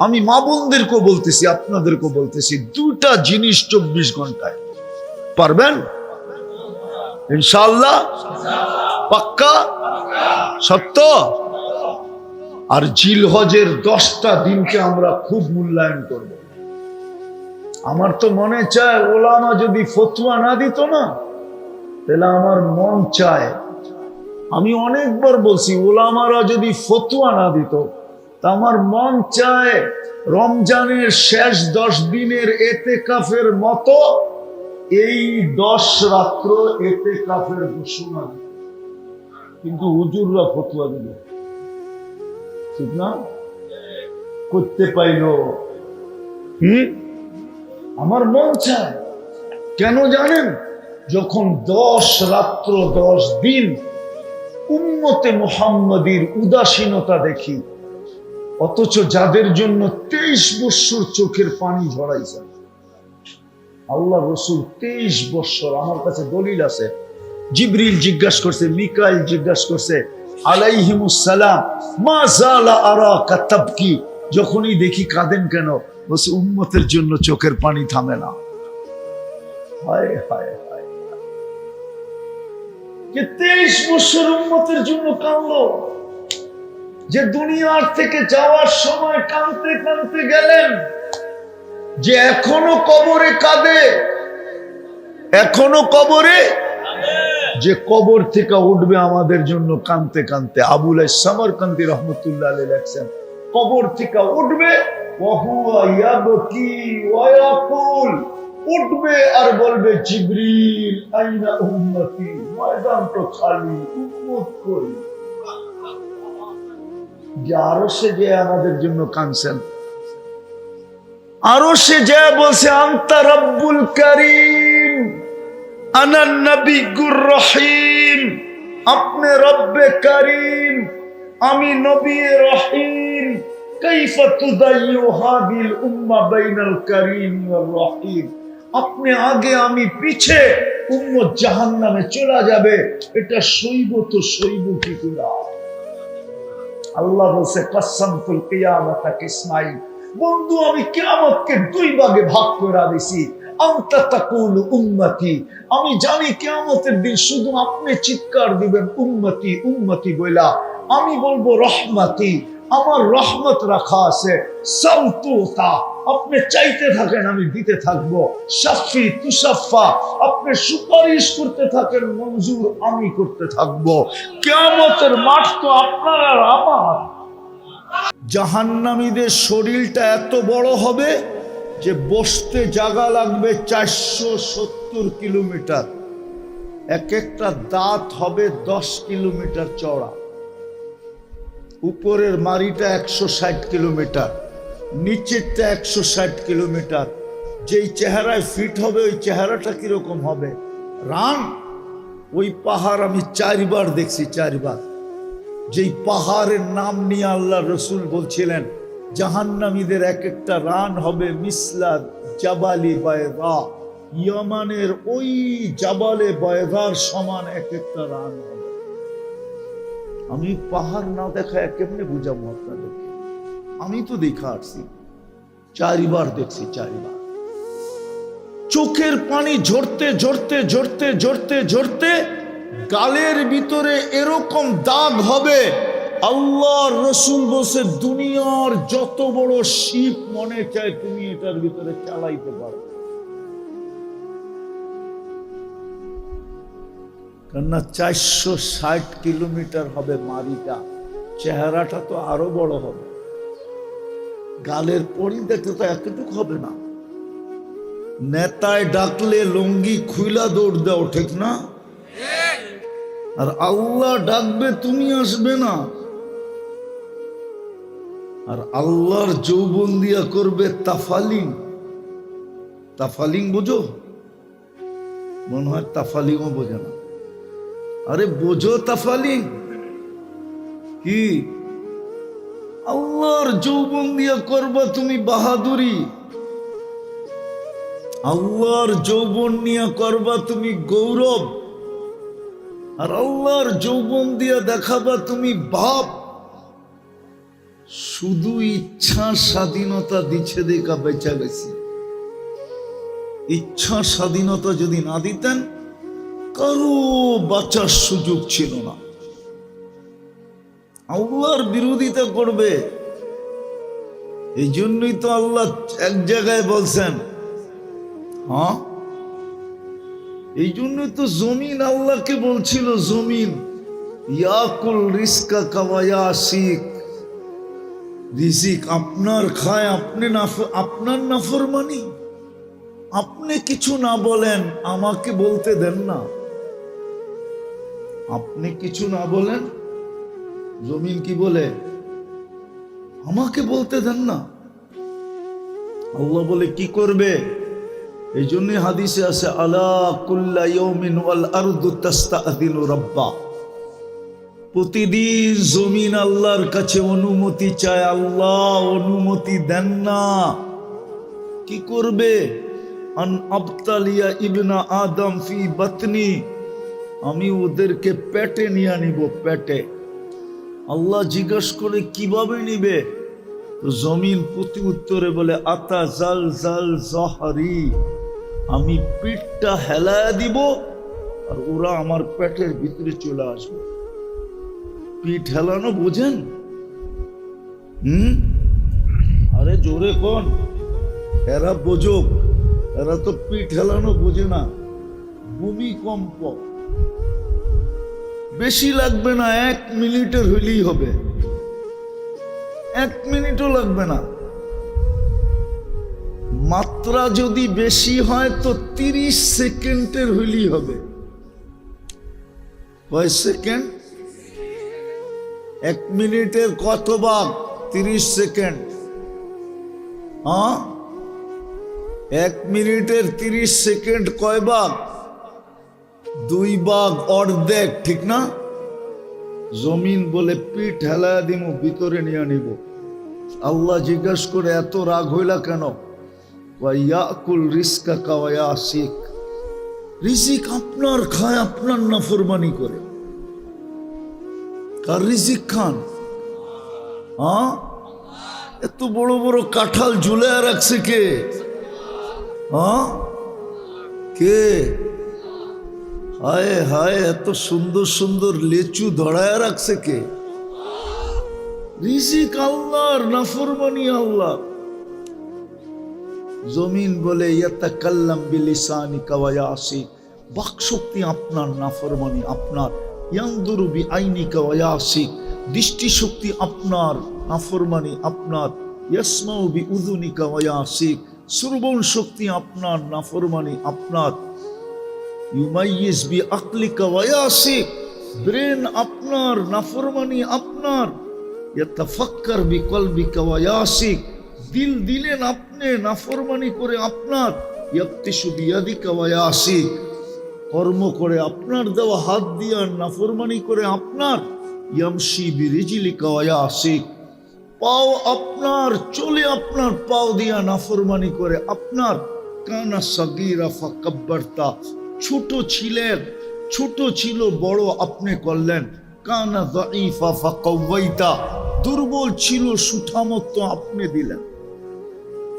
আমি মা বোনদেরকে বলতেছি, আপনাদেরকে বলতেছি, 2টা জিনিস 24 ঘন্টায় পারবেন ইনশাআল্লাহ? পাক্কা? সত্য? আর জিলহজের 10টা দিনকে আমরা খুব মূল্যায়ন করব। আমার তো মনে চায় ওলামা যদি ফতোয়া না দিত না, তাহলে আমার মন চায়, আমি অনেকবার বলছি, ওলামারা যদি ফতোয়া না দিত, তা আমার মন চায় রমজানের শেষ 10 দিনের এতেকাফের মতো এই 10 রাত্র এতেকাফের ঘোষণা দিত, কিন্তু হুজুররা ফতোয়া দিল, ঠিক না? করতে পাইল। আমার মন চায়, কেন জানেন? যখন 10 রাত্র 10 দিন উম্মতে মুহাম্মাদীর উদাসীনতা দেখি, অথচ যাদের জন্য 23 বৎসর চোখের পানি ঝরাইছেন আল্লাহ রসুল, 23 বৎসর। আমার কাছে দলিল আছে, জিবরিল জিজ্ঞাসা করছে, মিকাইল জিজ্ঞাসা করছে আলাইহিমুস সালাম, মা জালা আরাকা তাবকি, যখনই দেখি কাঁদেন কেন? বলছে উম্মতের জন্য চোখের পানি থামে না। হায় হায় হায়, যে 23 বছর উম্মতের জন্য কাঁদলো, যে দুনিয়ার থেকে যাওয়ার সময় কাঁদতে কাঁদতে গেলেন, যে এখনো কবরে কাঁদে, এখনো কবরে, যে কবর থেকে উঠবে আমাদের জন্য কাঁদতে কাঁদতে। আবুল সামরকান্দি রহমতুল্লাহ আলাইহি লেখছেন, কবর থেকে উঠবে, ওয়াহুয়া ইয়াবকি ওয়া ইয়াকুল, উঠবে আর বলবে জিবরিল আইনা উম্মতি, ময়দান তো খালি, উম্মত কই? যে আরশে যে আমাদের জন্য কাঁদছেন, আরশে যে বলছে আনতা রাব্বুল কারীম আনা নবিয়্যুর রহিম, আপনি রব্বে কারীম, আমি নবী রহিম। কাইফা তুদাইয়ু হাদিল উম্মাহ বাইনাল কারীম ওয়ার রহিম, আপনি আগে আমি পিছে, উম্মত জাহান্নামে চলে যাবে, এটা সইব তো সইব কি করে? আল্লাহ বলছে কাসামতুল কিয়ামাতা কিসমাইন, বন্ধু আমি কিয়ামতকে 2 ভাগে ভাগ করে দিয়েছি। আনতা তাকুলু উম্মতি, আমি জানি কিয়ামতের দিন শুধু আপনি চিৎকার দিবেন উম্মতি উম্মতি বইলা, আমি বলবো রহমতি, আমার রহমত রাখা আছে। সাউতুতা, আপনি চাইতে থাকেন আমি দিতে থাকবো। শাফি তুশাফা, আপনি সুপারিশ করতে থাকেন, মঞ্জুর আমি করতে থাকবো। কিয়ামতের মাঠ তো আপনার আর আমার। জাহান্নামীদের শরীরটা এত বড় হবে যে বসতে জায়গা লাগবে 470 কিলোমিটার, এক একটা দাঁত হবে 10 কিলোমিটার চওড়া, উপরের মাড়িটা 160 কিলোমিটার, নিচেরটা 160 কিলোমিটার। যেই চেহারায় ফিট হবে ওই চেহারাটা কিরকম হবে? রান, ওই পাহাড় আমি 4 বার দেখছি, 4 বার। যেই পাহাড়ের নাম নিয়ে আল্লাহ রসুল বলছিলেন জাহান্নামীদের এক একটা রান হবে মিসলা জাবালি বায়দা, ইয়ামানের ওই জাবালে বায়দার সমান এক একটা রান হবে। আমি পাহাড় না দেখা কেমনে বুঝাবো আপনাদেরকে? আমি তো দেখা আসছি, 4 বার দেখছি, 4 বার। চোখের পানি ঝরতে ঝরতে ঝরতে ঝরতে ঝরতে গালের ভিতরে এরকম দাগ হবে, আল্লাহর রসুল বলছে দুনিয়ার যত বড় শিপ মনে চায় তুমি এটার ভিতরে চালাইতে পারো, কেননা 460 কিলোমিটার হবে মারিটা, চেহারাটা তো আরো বড় হবে, গালের পরি দেখতে তো এতটুকু হবে না। নেতায় ডাকলে লুঙ্গি খুইলা দৌড় দাও, ঠিক না? আর আল্লাহ ডাকবে তুমি আসবে না, আর আল্লাহর যৌবন দিয়া করবে তাফালিং। তাফালিং বোঝো? মনে হয় তাফালিংও বোঝে না। আরে বোঝো তাফালিং কি? আল্লাহর যৌবন দিয়া করবা তুমি বাহাদুরি, আল্লাহর যৌবন নিয়ে করবা তুমি গৌরব, আর আল্লাহর যৌবন দিয়া দেখাবা তুমি বাপ, শুধু ইচ্ছা স্বাধীনতা দিচ্ছে দেখা বেঁচা গেছি। ইচ্ছা স্বাধীনতা যদি না দিতেন কারো বাঁচার সুযোগ ছিল না। আল্লাহর বিরোধিতা করবে, এই জন্যই তো আল্লাহ এক জায়গায় বলছেন, হ্যাঁ এই জন্যই তো জমিন আল্লাহকে বলছিল, জমিন ইয়াকুল রিস্কা কাওয়া শিখ, রিজিক আপনার খায়, আপনি আপনার নাফরমানি, আপনি কিছু না বলেন আমাকে বলতে দেন না, আপনি কিছু না বলেন, জমিন কি বলে আমাকে বলতে দেন না। আল্লাহ বলে কি করবে? এই জন্য হাদিসে আছে, আলা কুল্লা ইয়াউমিন ওয়াল আরদু তাস্তাআযিনু রাব্বা, প্রতিদিন জমিন আল্লাহর কাছে অনুমতি চায়, আল্লাহ অনুমতি দেন না। কি করবে? আন আবতালিয়া ইবনা আদম ফি বাতনি, আমি ওদেরকে পেটে নিয়ে নিব, পেটে। আল্লাহ জিজ্ঞাসা করে কিভাবে নিবে? তো জমিন প্রতি উত্তরে বলে, আতা জাল জাল জহরি, আমি পিঠটা হেলায়া দিব আর ওরা আমার পেটের ভিতরে চলে আসবে। পিঠ হেলানো বোঝেন? আরে জোরে কোন, এরা বোঝুক, এরা তো পিঠ হেলানো বোঝে না। ভূমিকম্প বেশি লাগবে না, 1 মিনিটের হইলেই হবে, 1 মিনিটও লাগবে না। মাত্রা যদি বেশি হয় তো 30 সেকেন্ডের হইলেই হবে। কয় সেকেন্ড? 1 মিনিটের কত ভাগ? 30 সেকেন্ড। হ্যাঁ, 1 মিনিটের 30 সেকেন্ড কয় ভাগ? 2 ভাগ, অর্ধেক, ঠিক না? জমিন বলে পিঠ হেলায়া দিব, ভিতরে নিয়ে নিব। আল্লাহ জিজ্ঞাসা করে, এত রাগ হইলা কেন? ইয়াকুল রিস্কা কাওয়া শিখ, রিজিক আপনার খায়, আপনার নাফরমানি করে। কার রিজিক খান? হ্যাঁ, এত বড় বড় কাঁঠাল ঝুলায় রাখছে কে? হ্যাঁ, কে? হায় হায়, এত সুন্দর সুন্দর লেচু ধরায় রাখছে কে? রিজিক আল্লাহর, নাফরমানি আল্লাহ। জমিন বলে, ইয়াতাকাল্লাম বিলিসানিকা ওয়া ইয়াসি, বাকশক্তি আপনার, নাফরমানি আপনার। ইয়ানদুরু বিআইনিকা ওয়া ইয়াসি, দৃষ্টি শক্তি আপনার, নাফরমানি আপনার। ইয়াসমাউ বিউযুনিকা ওয়া ইয়াসি, শ্রবণ শক্তি আপনার, নাফরমানি আপনার। ইউমাইয়িজ বিআকলিকা ওয়া ইয়াসি, ব্রেন আপনার, নাফরমানি আপনার। ইয়াতাফাক্কার বিকলবিকা ওয়া ইয়াসি, দিল দিলেন আপনি, নাফরমানি করে আপনার। ইয়াক্তিশু বিয়াদিকা ওয়া ইয়াসি, কর্ম করে আপনার দেওয়া হাত দিয়ে, নাফরমানি করে আপনার। ইয়ামশি বিরিজলিকা ওয়া ইয়াসি, পাও আপনার, চলে আপনার পাও দিয়া, নাফরমানি করে আপনার। কানা সাগীরা ফাকাব্বারতা, ছোট ছিলেন, ছোট ছিল, বড় আপনি করলেন। কানা যায়ীফা ফাকাওয়াইতা, দুর্বল ছিল, সুঠামত্ব আপনি দিলেন।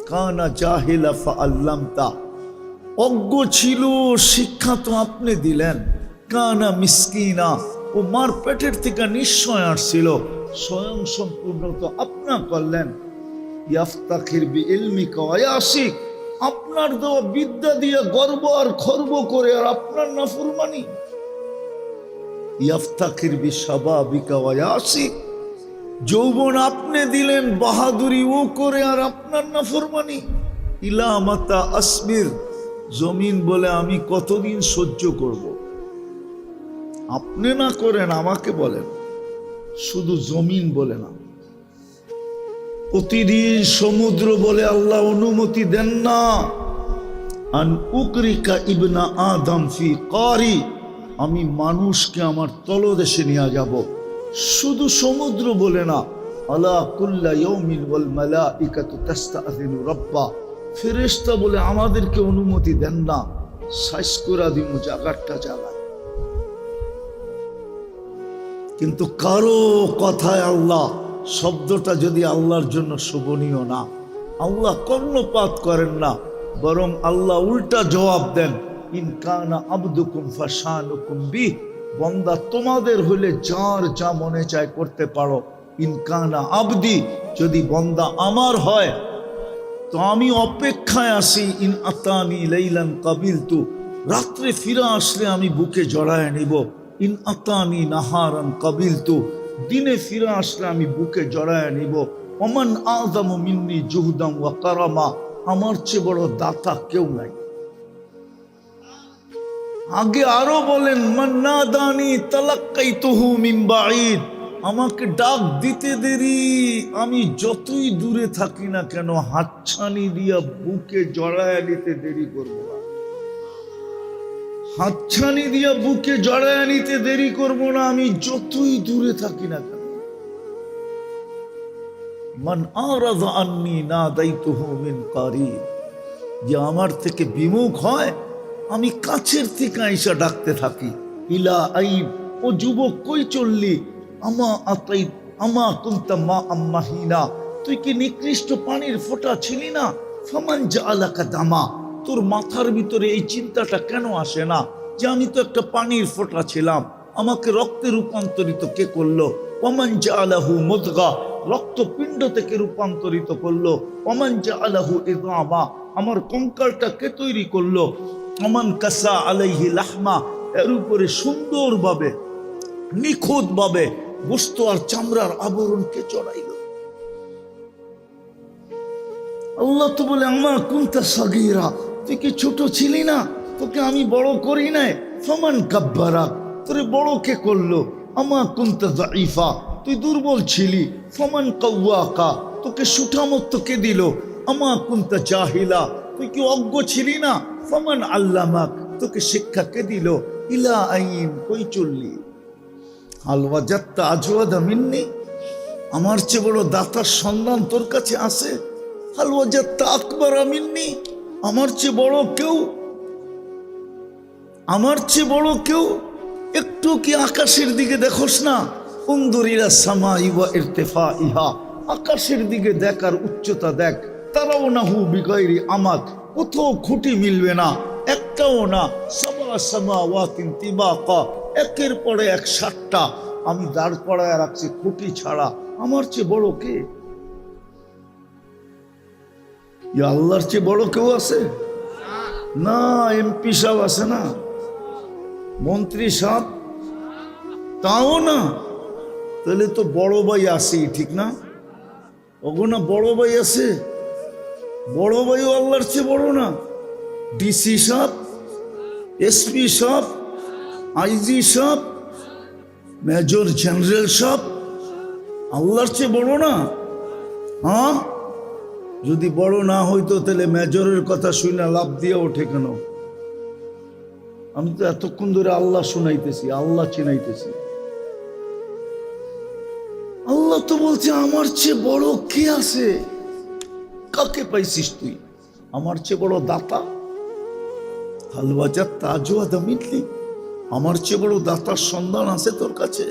কানা জাহিলা ফাআল্লামতা, অজ্ঞ ছিল, শিক্ষা তো আপনি দিলেন। কানা মিসকিনা, ও মার পেটের থেকে নিশ্চয় আসছিল, স্বয়ং সম্পূর্ণ তো আপনা করলেন। ইয়াফতাখির বিইলমিকা ওয়া ইয়াসিক, আপনার দেওয়া বিদ্যা দিয়ে গর্ব আর খর্ব করে, আর আপনার নাফরমানি। ইয়াফতাখির বিশাবাবিকা ওয়া ইয়াসিক, যৌবন আপনি দিলেন, বাহাদুরি ও করে, আর আপনার নাফরমানি। ইলা মাতা আসবির, জমিন বলে আমি কতদিন সহ্য করব? আপনি না করেন, আমাকে বলেন, শুধু জমিন বলে না। প্রতিদিন সমুদ্র বলে, আল্লাহ অনুমতি দেন না। আন উকরিকা ইবনা আদম ফি কারি, আমি মানুষকে আমার তলদেশে নিয়ে যাব। শুধু সমুদ্র বলে না, আলা কুল্লা ইয়াউমিন ওয়াল মালাইকাতু তাস্তাযিনু রাব্বা, ফেরেশতা বলে আমাদেরকে অনুমতি দেন না, সাইজ করে দিমু জায়গাটা জায়গায়। কিন্তু কারো কথায় আল্লাহ শব্দটা যদি আল্লাহর জন্য শোভনীয় না, আল্লাহ কর্ণপাত করেন না, বরং আল্লাহ উল্টা জবাব দেন, ইনকানা আবদুকুম ফাশানুকুম বিহ, বান্দা তোমাদের হলে যার যা মনে চায় করতে পারো। ইনকানা আবদি, যদি বান্দা আমার হয় তো আমি অপেক্ষায় আসি। ইন আতানি লাইলান কাবিলতু, রাত্রে ফিরে আসলে আমি বুকে জড়ায় নিব। ইন আতানি নাহারান কাবিলতু, দিনে ফিরে আসলে আমি বুকে জড়ায় নিব। ওমান আযমু মিন্নি জুহদাম ওয়া কারামা, আমার চেয়ে বড় দাতা কেউ নাই। আগে আরো বলেন, মান নাদানি তালাক্কাইতুহু মিন বাঈদ, আমাকে ডাক দিতে দেরি, আমি যতই দূরে থাকি না কেন হাতছানি দিয়া বুকে জড়ায় নিতে দেরি করব না। হাতছানি দিয়া বুকে জড়ায় নিতে দেরি করব না, আমি যতই দূরে থাকি না কেন। মান আরাযা আন্নী নাদাইতুহু মিন কারীব, যে আমার থেকে বিমুখ হয় আমি কাছের থেকে আইসা ডাকতে থাকি। ইলা আইব, ও যুবক কই চললি? আমা আতাই আমা কুনতা মা আম্মাহিনা, তুই কি নিকৃষ্ট পানির ফোঁটা ছিলি না? ফামান জাআলাকা দামা, তোর মাথার ভিতরে এই চিন্তাটা কেন আসে না যে আমি তো একটা পানির ফোঁটা ছিলাম, আমাকে রক্তে রূপান্তরিত কে করলো? ওমান জাআলাহু মুদগা, রক্তপিণ্ড থেকে রূপান্তরিত করলো। ওমান জাআলাহু ইযআমা, আমার কঙ্কালটা কে তৈরি করলো? ওমান কাসা আলাইহি লাহমা, এর উপরে সুন্দরভাবে নিখুঁতভাবে গোশত আর চামড়ার আবরণকে চড়াইল। আল্লাহ তো বলে, আমা কুনতা সাগীরা, তুই কি ছোট ছিলি না? তোকে আমি বড় করি নাই। ফামান কাব্বারা, তোরে বড় কে করলো? আমা কুনতা যায়ীফা, তুই দুর্বল ছিলি। ফামান কাওয়াকা, তোকে সুঠামত্ব কে দিল? আমা কুনতা জাহিলা, তুই কি অজ্ঞ ছিলি না? ফামান আল্লামাক, তোকে শিক্ষা কে দিল? ইলা আইন, কই চললি? হাল ওয়াজাদতা আজওয়াদা মিন্নি, আমার চেয়ে বড় দাতার সন্ধান তোর কাছে আছে? হাল ওয়াজাদতা আকবারা মিন্নি, আমার চেয়ে বড় কেউ? আমার চেয়ে বড় কেউ? একটু কি আকাশের দিকে দেখোস না? উনদুর ইলা সামাই ওয়া ইরতিফাইহা, আকাশের দিকে দেখ আর উচ্চতা দেখ। তারাউনাহু বিগাইরি আমাদ, কোথাও খুঁটি মিলবে না, একটাও না। সাবা সামাওয়াতিন তিবাকা, একের পরে এক সাতটা আমি দাঁড় করায় রাখছি খুঁটি ছাড়া। আমার চেয়ে বড় কে? আল্লাহর চেয়ে বড় কেউ আছে? না। এমপি সাহেব আছে না, মন্ত্রী সাহেব, তাও না। তাহলে তো বড় ভাই আসেই, ঠিক না? ওগো না, বড় ভাই আছে। বড় ভাইও আল্লাহর চেয়ে বড় না? ডিসি সাহেব, এসপি সাহেব, আইজি সাহেব, মেজর জেনারেল সাহেব আল্লাহর চেয়ে বড় না? হ্যাঁ, যদি বড় না হইতো তাহলে মেজরের কথা শুনে লাভ দিয়ে ওঠে কেন? আমি তো এতক্ষণ ধরে আল্লাহ শুনাইতেছি, আল্লাহ চিনাইতেছি। আল্লাহ তো বলছে, আমার চেয়ে বড় কে আছে? কাকে পাইছিস তুই? আমার চেয়ে বড় দাতা? হালওয়াজাত তাজওয়াদা মিননি, আমার চেয়ে বড় দাতার সন্ধান আছে তোর কাছে?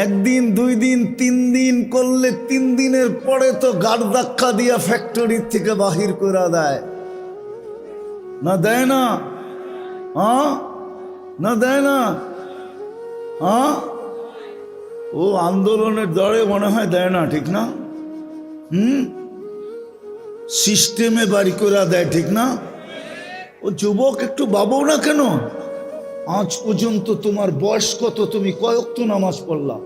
একদিন, দুই দিন, 3 দিন করলে 3 দিনের পরে তো গাড় ধাক্কা দিয়া ফ্যাক্টরির থেকে বাহির করে দেয় না? দেয় না? হ্যাঁ, না দেয় না? হ্যাঁ, ও আন্দোলনের দরে মনে হয় দেয় না, ঠিক না? সিস্টেমে বাড়ি করে দেয়, ঠিক না? ও যুবক, একটু ভাবো না কেন? আজ পর্যন্ত তোমার বয়স কত? তুমি কয়েক নামাজ পড়লা?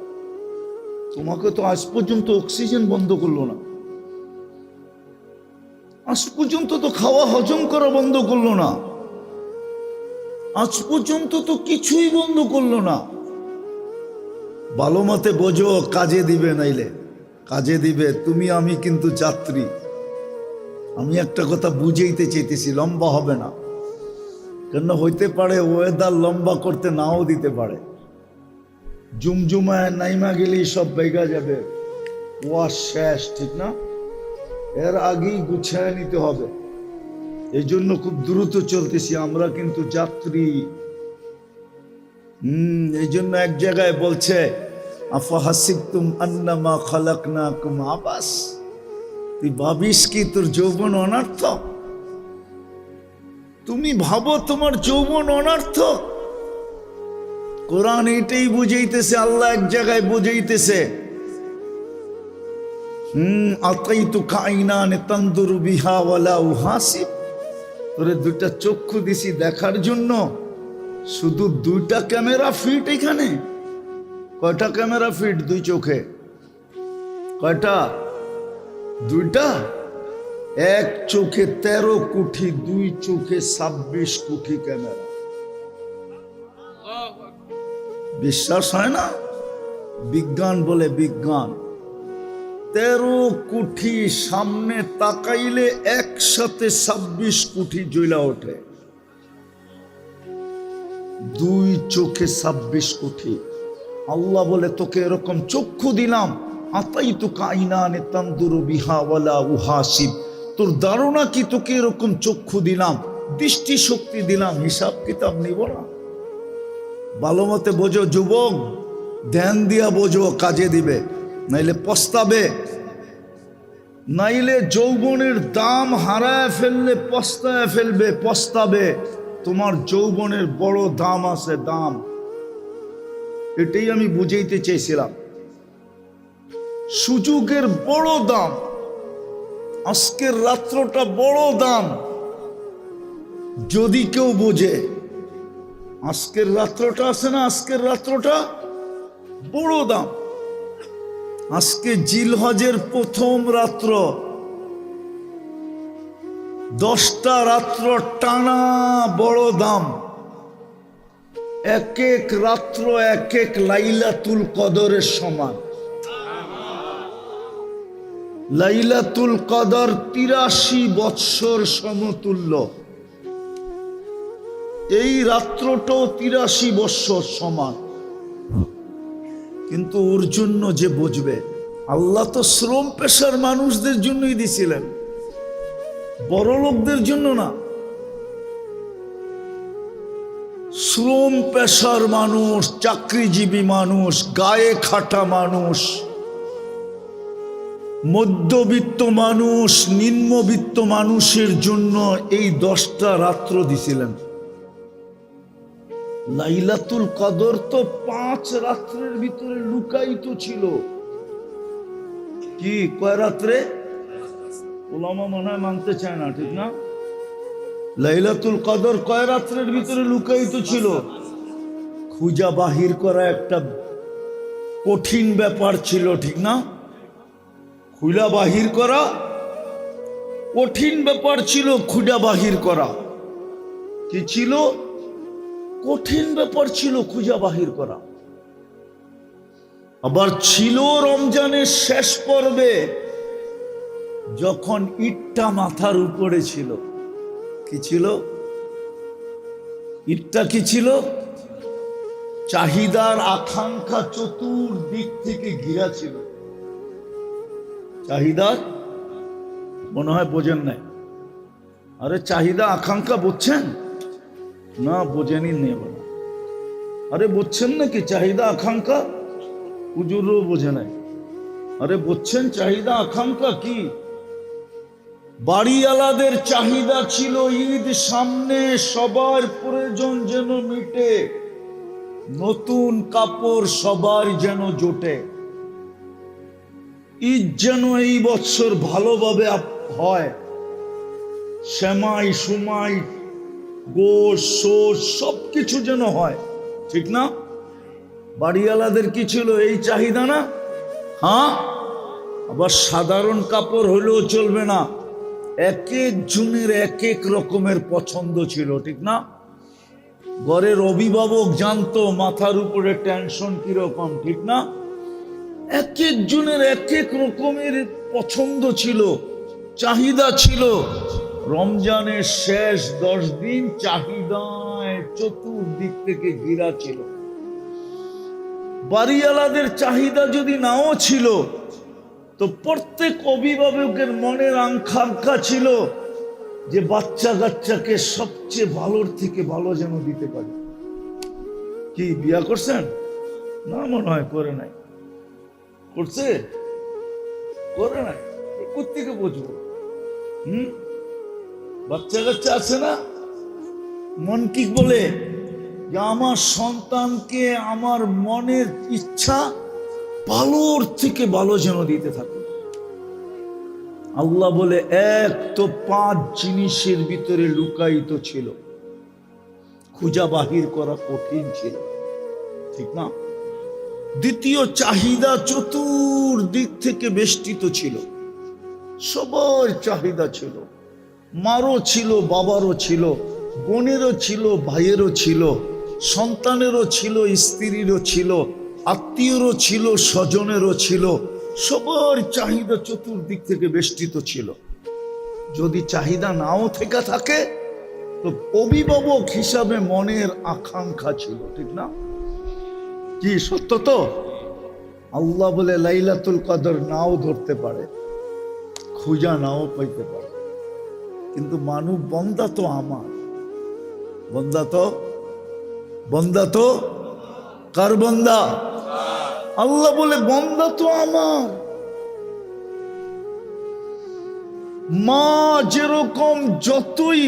তোমাকে তো আজ পর্যন্ত অক্সিজেন বন্ধ করলো না, আজ পর্যন্ত তো খাওয়া হজম করা বন্ধ করলো না, আজ পর্যন্ত তো কিছুই বন্ধ করলো না। ভালো মতে বোঝো, কাজে দিবে, নাইলে কাজে দিবে। তুমি আমি কিন্তু যাত্রী। আমি একটা কথা বুঝাইতে চাইতেছি, লম্বা হবে না কেন? হইতে পারে ওয়েদার লম্বা করতে নাও দিতে পারে। জুমজুমায় নাইমা গেলেই সব বেগা যাবে, ওয়া শেষ, ঠিক না? এর আগেই গুছায় নিতে হবে। এই জন্য খুব দ্রুত চলতেছি, আমরা কিন্তু যাত্রী। এই জন্য এক জায়গায় বলছে আফাহাসিবতুম আন্নামা খালাকনাকুম আবাস, তুই ভাবিস কি তোর যৌবন অনর্থক? তুমি ভাবো তোমার যৌবন অনর্থক? কোরআন এটাই বুঝাইতেছে, আল্লাহ এক জায়গায় বুঝাইতেছে আতাইতুকা আইনান তানদুরু বিহা ওয়ালা উহাসিব, তোরে দুইটা চক্ষু দিছি দেখার জন্য, শুধু দুইটা ক্যামেরা ফিট এখানে। কয়টা ক্যামেরা ফিট দুই চোখে? কয়টা? দুইটা। এক চোখে 13 কোটি, দুই চোখে 26 কোটি ক্যামেরা। বিশ্বাস হয় না? বিজ্ঞান বলে বিজ্ঞান। 13 কোটি সামনে তাকাইলে একসাথে 26 কোটি জ্বলা ওঠে। দুই চোখে 26 কোটি। আল্লাহ বলে তোকে এরকম চক্ষু দিলাম, আতাইতুকা আইনানে তানদুরু বিহা ওয়ালা উহাসিব, তোর ধারণা কি তোকে এরকম চক্ষু দিলাম, দৃষ্টি শক্তি দিলাম, হিসাব কিতাব নিব না? ভালো মতে বোঝো যুবক, ধ্যান দিয়া বোঝো, কাজে দিবে, নাইলে পস্তাবে। নাইলে যৌবনের দাম হারায় ফেললে পস্তায় ফেলবে, পস্তাবে। তোমার যৌবনের বড় দাম আছে, দাম। এটাই আমি বুঝাইতে চেয়েছিলাম। সুযোগের বড় দাম, আজকের রাত্রটা বড় দাম। যদি কেউ বোঝে, আজকের রাত্রটা আছে না, আজকের রাত্রটা বড় দাম। আজকে জিলহজের প্রথম রাত্র, 10টা রাত্র টানা বড় দাম। এক এক রাত্র এক এক লাইলাতুল কদরের সমান। লাইলাতুল কদর 83 বৎসর সমতুল্য। এই রাত্রটাও 83 বৎসর সমান। কিন্তু ওর জন্য যে বুঝবে, আল্লাহ তো শ্রম পেশার মানুষদের জন্যই দিছিলেন, বড় লোকদের জন্য না। শ্রম পেশার মানুষ, চাকরিজীবী মানুষ, গায়ে খাটা মানুষ, মধ্যবিত্ত মানুষ, নিম্নবিত্ত মানুষের জন্য এই 10টা রাত্র দিছিলেন। লাইলাতুল কদর তো 5 রাত্রের ভিতরে লুকায়িত ছিল। কি কয় রাত্রে? ওলামা মনে হয় মানতে চায় না, ঠিক না? লাইলাতুল কদর কয় রাত্রের ভিতরে লুকায়িত ছিল? খুঁজা বাহির করা একটা কঠিন ব্যাপার ছিল, ঠিক না? খুঁজা বাহির করা কঠিন ব্যাপার ছিল। খুঁজা বাহির করা কি ছিল? কঠিন ব্যাপার ছিল খুঁজা বাহির করা। আবার ছিল রমজানের শেষ পর্বে, যখন ইটটা মাথার উপরে ছিল। কি ছিল? ইটটা কি ছিল? চাহিদার আকাঙ্ক্ষা চতুর্দিক থেকে ঘিরা ছিল। চাহিদার, মনে হয় বোঝেন নাই। আরে চাহিদা আকাঙ্ক্ষা বুঝছেন না? বোঝেনি নেই বলা। আরে বুঝছেন নাকি চাহিদা আকাঙ্ক্ষা? হুজুরও বোঝে নাই। আরে বুঝছেন চাহিদা আকাঙ্ক্ষা কি? বাড়িওয়ালাদের চাহিদা ছিল ঈদ সামনে, সবার প্রয়োজন যেন মিটে, নতুন কাপড় সবার যেন জোটে, ঈদ যেন এই বছর ভালোভাবে হয়, সেমাই সুমাই গোশ সোস সবকিছু যেন হয়, ঠিক না? বাড়িওয়ালাদের কি ছিল? এই চাহিদা না? হ্যাঁ। আবার সাধারণ কাপড় হলেও চলবে না, এক এক জনের এক এক রকমের পছন্দ ছিল, ঠিক না? ঘরের অভিভাবক জানতো মাথার উপরে টেনশন কিরকম, ঠিক না? এক এক জনের এক এক রকমের পছন্দ ছিল, চাহিদা ছিল। রমজানের শেষ 10 দিন চাহিদায় চতুর্দিক থেকে ঘেরা ছিল। বাড়িওয়ালাদের চাহিদা যদি নাও ছিল, তো প্রত্যেক অভিভাবকের মনের আকাঙ্ক্ষা ছিল যে বাচ্চা কাচ্চাকে সবচেয়ে ভালোর থেকে ভালো যেন দিতে পারে। কি বিয়া করছেন? না মনে হয় করে নাই। করছে? করে নাই। কোত্থেকে বুঝবো? বাচ্চা কাচ্চা আছে না? মন কি বলে যে আমার সন্তানকে আমার মনের ইচ্ছা ভালোর থেকে ভালো যেন দিতে থাকে। আল্লাহ বলে এক তো 5 জিনিসের ভিতরে লুকায়িত ছিল, খুঁজা বাহির করা কঠিন ছিল, ঠিক না? দ্বিতীয়, চাহিদা চতুর্দিক থেকে বেষ্টিত ছিল, সবার চাহিদা ছিল, মারও ছিল, বাবারও ছিল, বোনেরও ছিল, ভাইয়েরও ছিল, সন্তানেরও ছিল, স্ত্রীরও ছিল, আত্মীয়রও ছিল, স্বজনেরও ছিল, সবার চাহিদা চতুর্দিক থেকে বেষ্টিত ছিল। যদি চাহিদা নাও থেকে থাকে তো অভিভাবক হিসাবে মনের আকাঙ্ক্ষা ছিল, ঠিক না? কি সত্য তো? আল্লাহ বলে লাইলাতুল কদর নাও ধরতে পারে, খুঁজা নাও পাইতে পারে, কিন্তু মানব বন্দা তো আমার, বন্দা তো কার বন্দা? আল্লাহ বলে বন্দা তো আমার। মা যেরকম যতই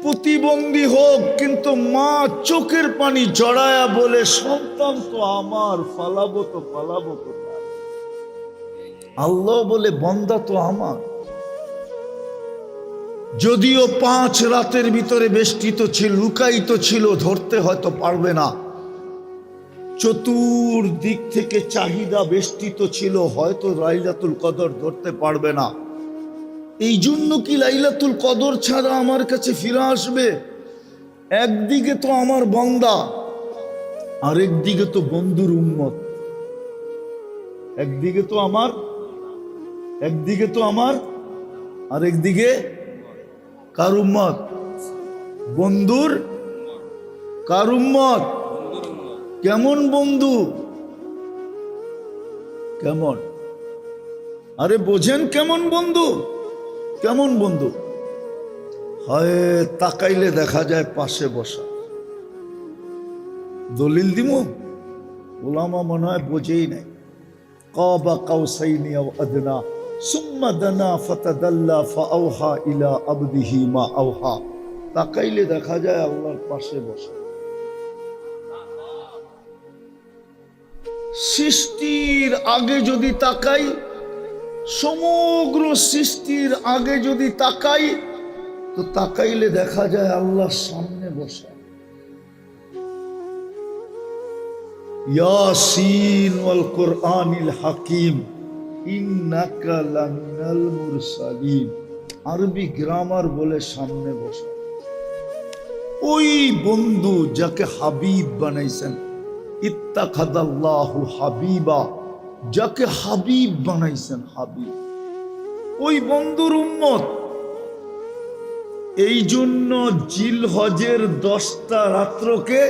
প্রতিবন্ধী হোক, কিন্তু মা চোখের পানি জড়ায়া বলে সন্তান তো আমার, পালাবো তো পালাবো কোথায়? আল্লাহ বলে বন্দা তো আমার। যদিও 5 রাতের ভিতরে বেষ্টিত ছিল, লুকায়িত ছিল, ধরতে হয়তো পারবে না, চতুর্দিক থেকে চাহিদা বেষ্টিত ছিল, হয়তো লাইলাতুল কদর ধরতে পারবে না। এই জন্য কি লাইলাতুল কদর ছাড়া আমার কাছে ফিরে আসবে? একদিকে তো আমার বান্দা, আরেকদিকে তো বন্ধুর উম্মত। একদিকে তো আমার আরেকদিকে কার উম্মত? বন্ধুর। কার উম্মত? কেমন বন্ধু? কেমন? আরে বোঝেন কেমন বন্ধু? কেমন বন্ধু? হয় তাকাইলে দেখা যায় পাশে বসা। দলিল দিমু? ওলামা মনে হয় বোঝেই নাই। কাবা কাউসাইনি আও আদনা সুম্মা দানা ফাতাদাল্লা ফাআওহা ইলা আবদিহি মা আওহা। তাকাইলে দেখা যায় আল্লাহর পাশে বসা। সৃষ্টির আগে যদি তাকাই, সমগ্র সৃষ্টির আগে যদি তাকাই, তো তাকাইলে দেখা যায় আল্লাহর সামনে বসা। ইয়াসিন ওয়াল কুরআনিল হাকিম ইন্নাকা লামিনাল মুরসালিন। আরবি গ্রামার বলে সামনে বসা। ওই বন্ধু যাকে হাবিব বানাইছেন, ইত্তাখাদাল্লাহু হাবিবা, যাকে হাবিব বানাইছেন, হাবিব, ওই বন্ধুর উম্মত। এই জন্য জিলহজের 10টা রাত্রকে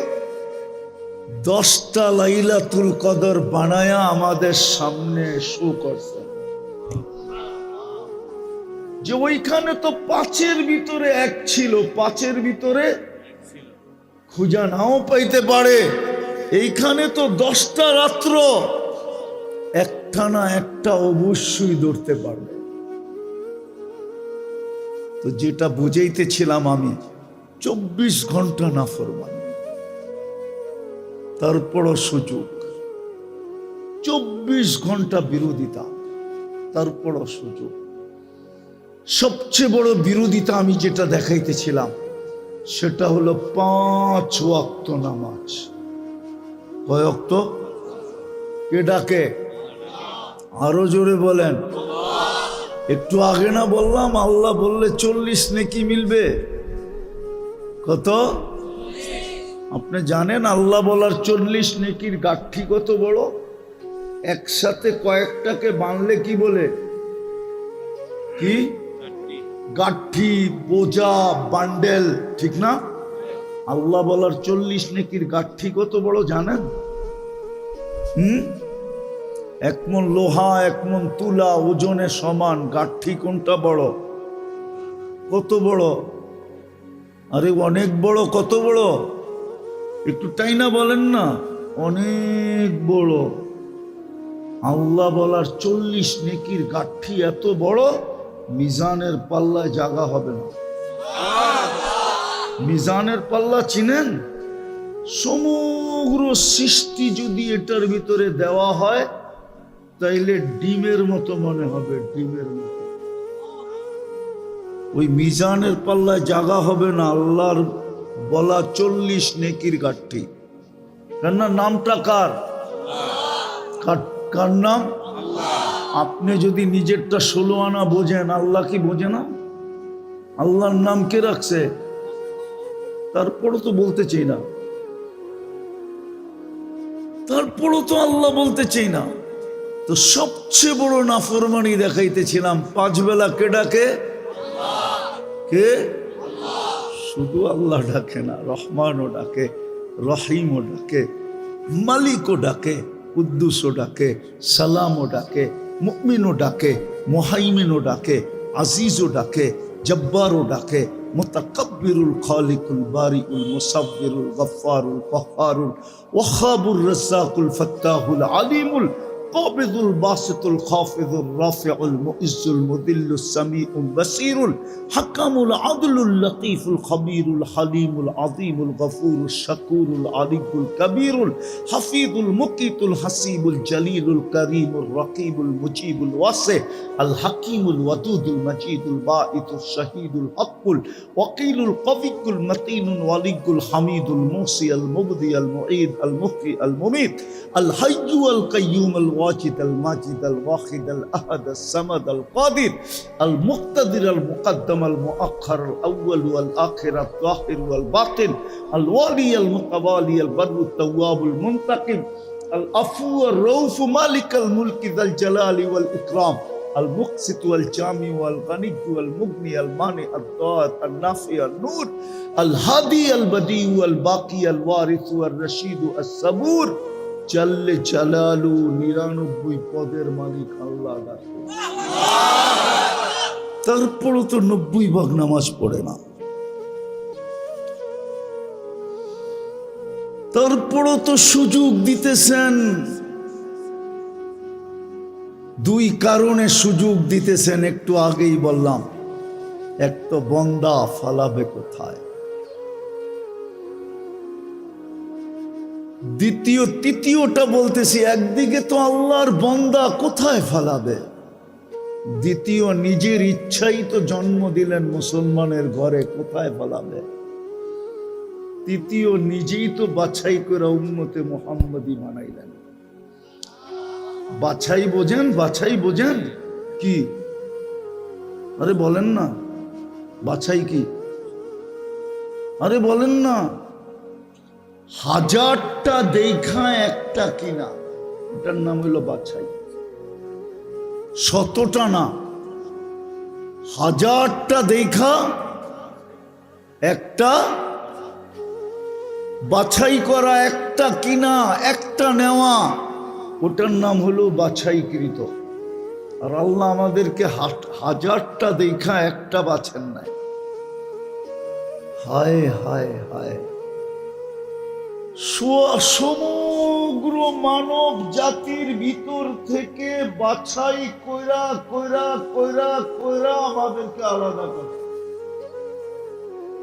10টা লাইলাতুল কদর বানায়া আমাদের সামনে শো করছে, যে ওইখানে তো 5-এর ভিতরে 1 ছিল, 5-এর ভিতরে খুঁজা নাও পাইতে পারে। এইখানে তো 10টা রাত্র, একটা না একটা অবশ্যই ধরতে পারবে। তো যেটা বুঝাইতেছিলাম আমি, 24 ঘন্টা নাফরমানি, তারপরও সুযোগ, 24 ঘন্টা বিরোধিতা, তারপরও সুযোগ। সবচেয়ে বড় বিরোধিতা আমি যেটা দেখাইতেছিলাম সেটা হলো 5 ওয়াক্ত নামাজ। কয় ওয়াক্ত? কে ডাকে? আরো জোরে বলেন। একটু আগে না বললাম আল্লাহ বললে 40 নেকি মিলবে? কত? আপনি জানেন আল্লাহ বলার 40 নেকির গাঠি কত বড়? একসাথে কয়েকটাকে বানলে কি বলে? কি গাঠি, বোঝা, বান্ডেল, ঠিক না? আল্লাহ বলার 40 নেকির গাঠি কত বড় জানেন? 1 মণ লোহা 1 মণ তুলা ওজনে সমান। গাঠি কোনটা বড়? কত বড়? আরে অনেক বড়। কত বড়? একটু তাই না বলেন না? অনেক বড়। আল্লাহ বলার 40 নেকির গাঠি এত বড়, মিজানের পাল্লায় জায়গা হবে না। মিজানের পাল্লা চিনেন? সমগ্র সৃষ্টি যদি এটার ভিতরে দেওয়া হয় তাইলে ডিমের মতো মনে হবে, ডিমের মতো। ওই মিজানের পাল্লায় জায়গা হবে না আল্লাহর বলা 40 নেকির গাঠি। কেননা নামটা কার? কার নাম? আপনি যদি নিজেরটা 16 আনা বোঝেন, আল্লাহ কি বোঝে না? আল্লাহর নাম কে রাখছে? তারপরও তো বলতে চাই না, তারপরও তো আল্লাহ বলতে চাই না। তো সবচেয়ে বড় নাফরমানি দেখাইতেছিলাম। 5 বেলা কে ডাকে? কে? শুধু আল্লাহ ডাকে না, রহমানও ডাকে, রহিমও ডাকে, মালিকও ডাকে, কুদ্দুসও ডাকে, সালামও ডাকে, মুমিনও ডাকে, মুহাইমিনও ডাকে, আজিজও ডাকে, জব্বারও ডাকে, মুতাকাব্বিরুল খালিকুল বারিউল মুসাব্বিরুল গফফারুল কহ্হারুল ওয়াহাবুর রাজ্জাকুল ফাত্তাহুল আলিমুল কাবিদুল বাসিতুল খাফিদুর রাফিউল মুইজ্জুল মুদিল্লুস সামিউল বাসীরুল হাকামুল আদলুল লতীফুল খবীরুল হালিমুল আযীমুল গফুরুশ শাকুরুল আলিয়ুল কবীরুল হাফিজুল মুকিতুল হাসিবুল জলিলুল করিমুর রকিবুল মুজিবুল ওয়াসি আল হাকিমুল ওয়াদুদুল মজিদুল বাঈতুশ শাহীদুল হকুল ওয়াকিলুল কবিয়ুল মতিনুল ওয়ালিয়ুল হামিদুল মুসি আল মুবদি আল মুঈদ আল মুহয়ি আল মুমীত আল হাইয়্যু আল কাইয়্যুম আল ওয়াজিদ আল মাজিদ আল ওয়াহিদ আল আহাদ আল সামাদ আল কাদির আল মুক্তাদির আল মুকদ্দম আল মুআখ্খার আল আউয়াল ওয়াল আখির আল যাহির ওয়াল বাতিন আল ওয়ালি আল মুতাওয়ালি আল বাররু তাওয়াবুল মুনতাকিম আল আফু আর রউফ মালিক আল মুলকি যাল জালালি ওয়াল ইকরাম আল মুকসিত ওয়াল জামি ওয়াল গনি ওয়াল মুগনি আল মানি আল দাত আল নাফি আল নূর আল হাদি আল বদি ওয়াল বাকি আল ওয়ারিস ওয়াল রশিদ আল সাবুর জাল্লে জালালু 99 পদের মালিক আল্লাহ। তারপরও তো 90 ভাগ নামাজ পড়ে না, তারপরও তো সুযোগ দিতেছেন। 2 কারণে সুযোগ দিতেছেন, একটু আগেই বললাম। এক তো বন্দা ফালাবে কোথায়, তৃতীয়টা বলতেছি, একদিকে তো আল্লাহর বন্দা কোথায় ফালাবে, দ্বিতীয় নিজের ইচ্ছাই তো জন্ম দিলেন মুসলমানের ঘরে, কোথায় ফালাবে, তৃতীয় নিজেই তো বাছাই করে উম্মতে মুহাম্মদী বানাইলেন। বাছাই বোঝেন? বাছাই বোঝেন কি? আরে বলেন না, বাছাই কি? আরে বলেন না। 1000টা দেখা একটা কিনা, এটার নাম হইল বাছাই। 100টা না, 1000টা দেখা একটা বাছাই করা, একটা কিনা, একটা নেওয়া, ওটার নাম হলো বাছাইকৃত। আর আল্লাহ আমাদেরকে 1000টা দেখা একটা বাছেন নাই। হায় হায় হায়, সমগ্র মানব জাতির ভিতর থেকে বাছাই কইরা কইরা কইরা কইরা আমাদেরকে আলাদা করে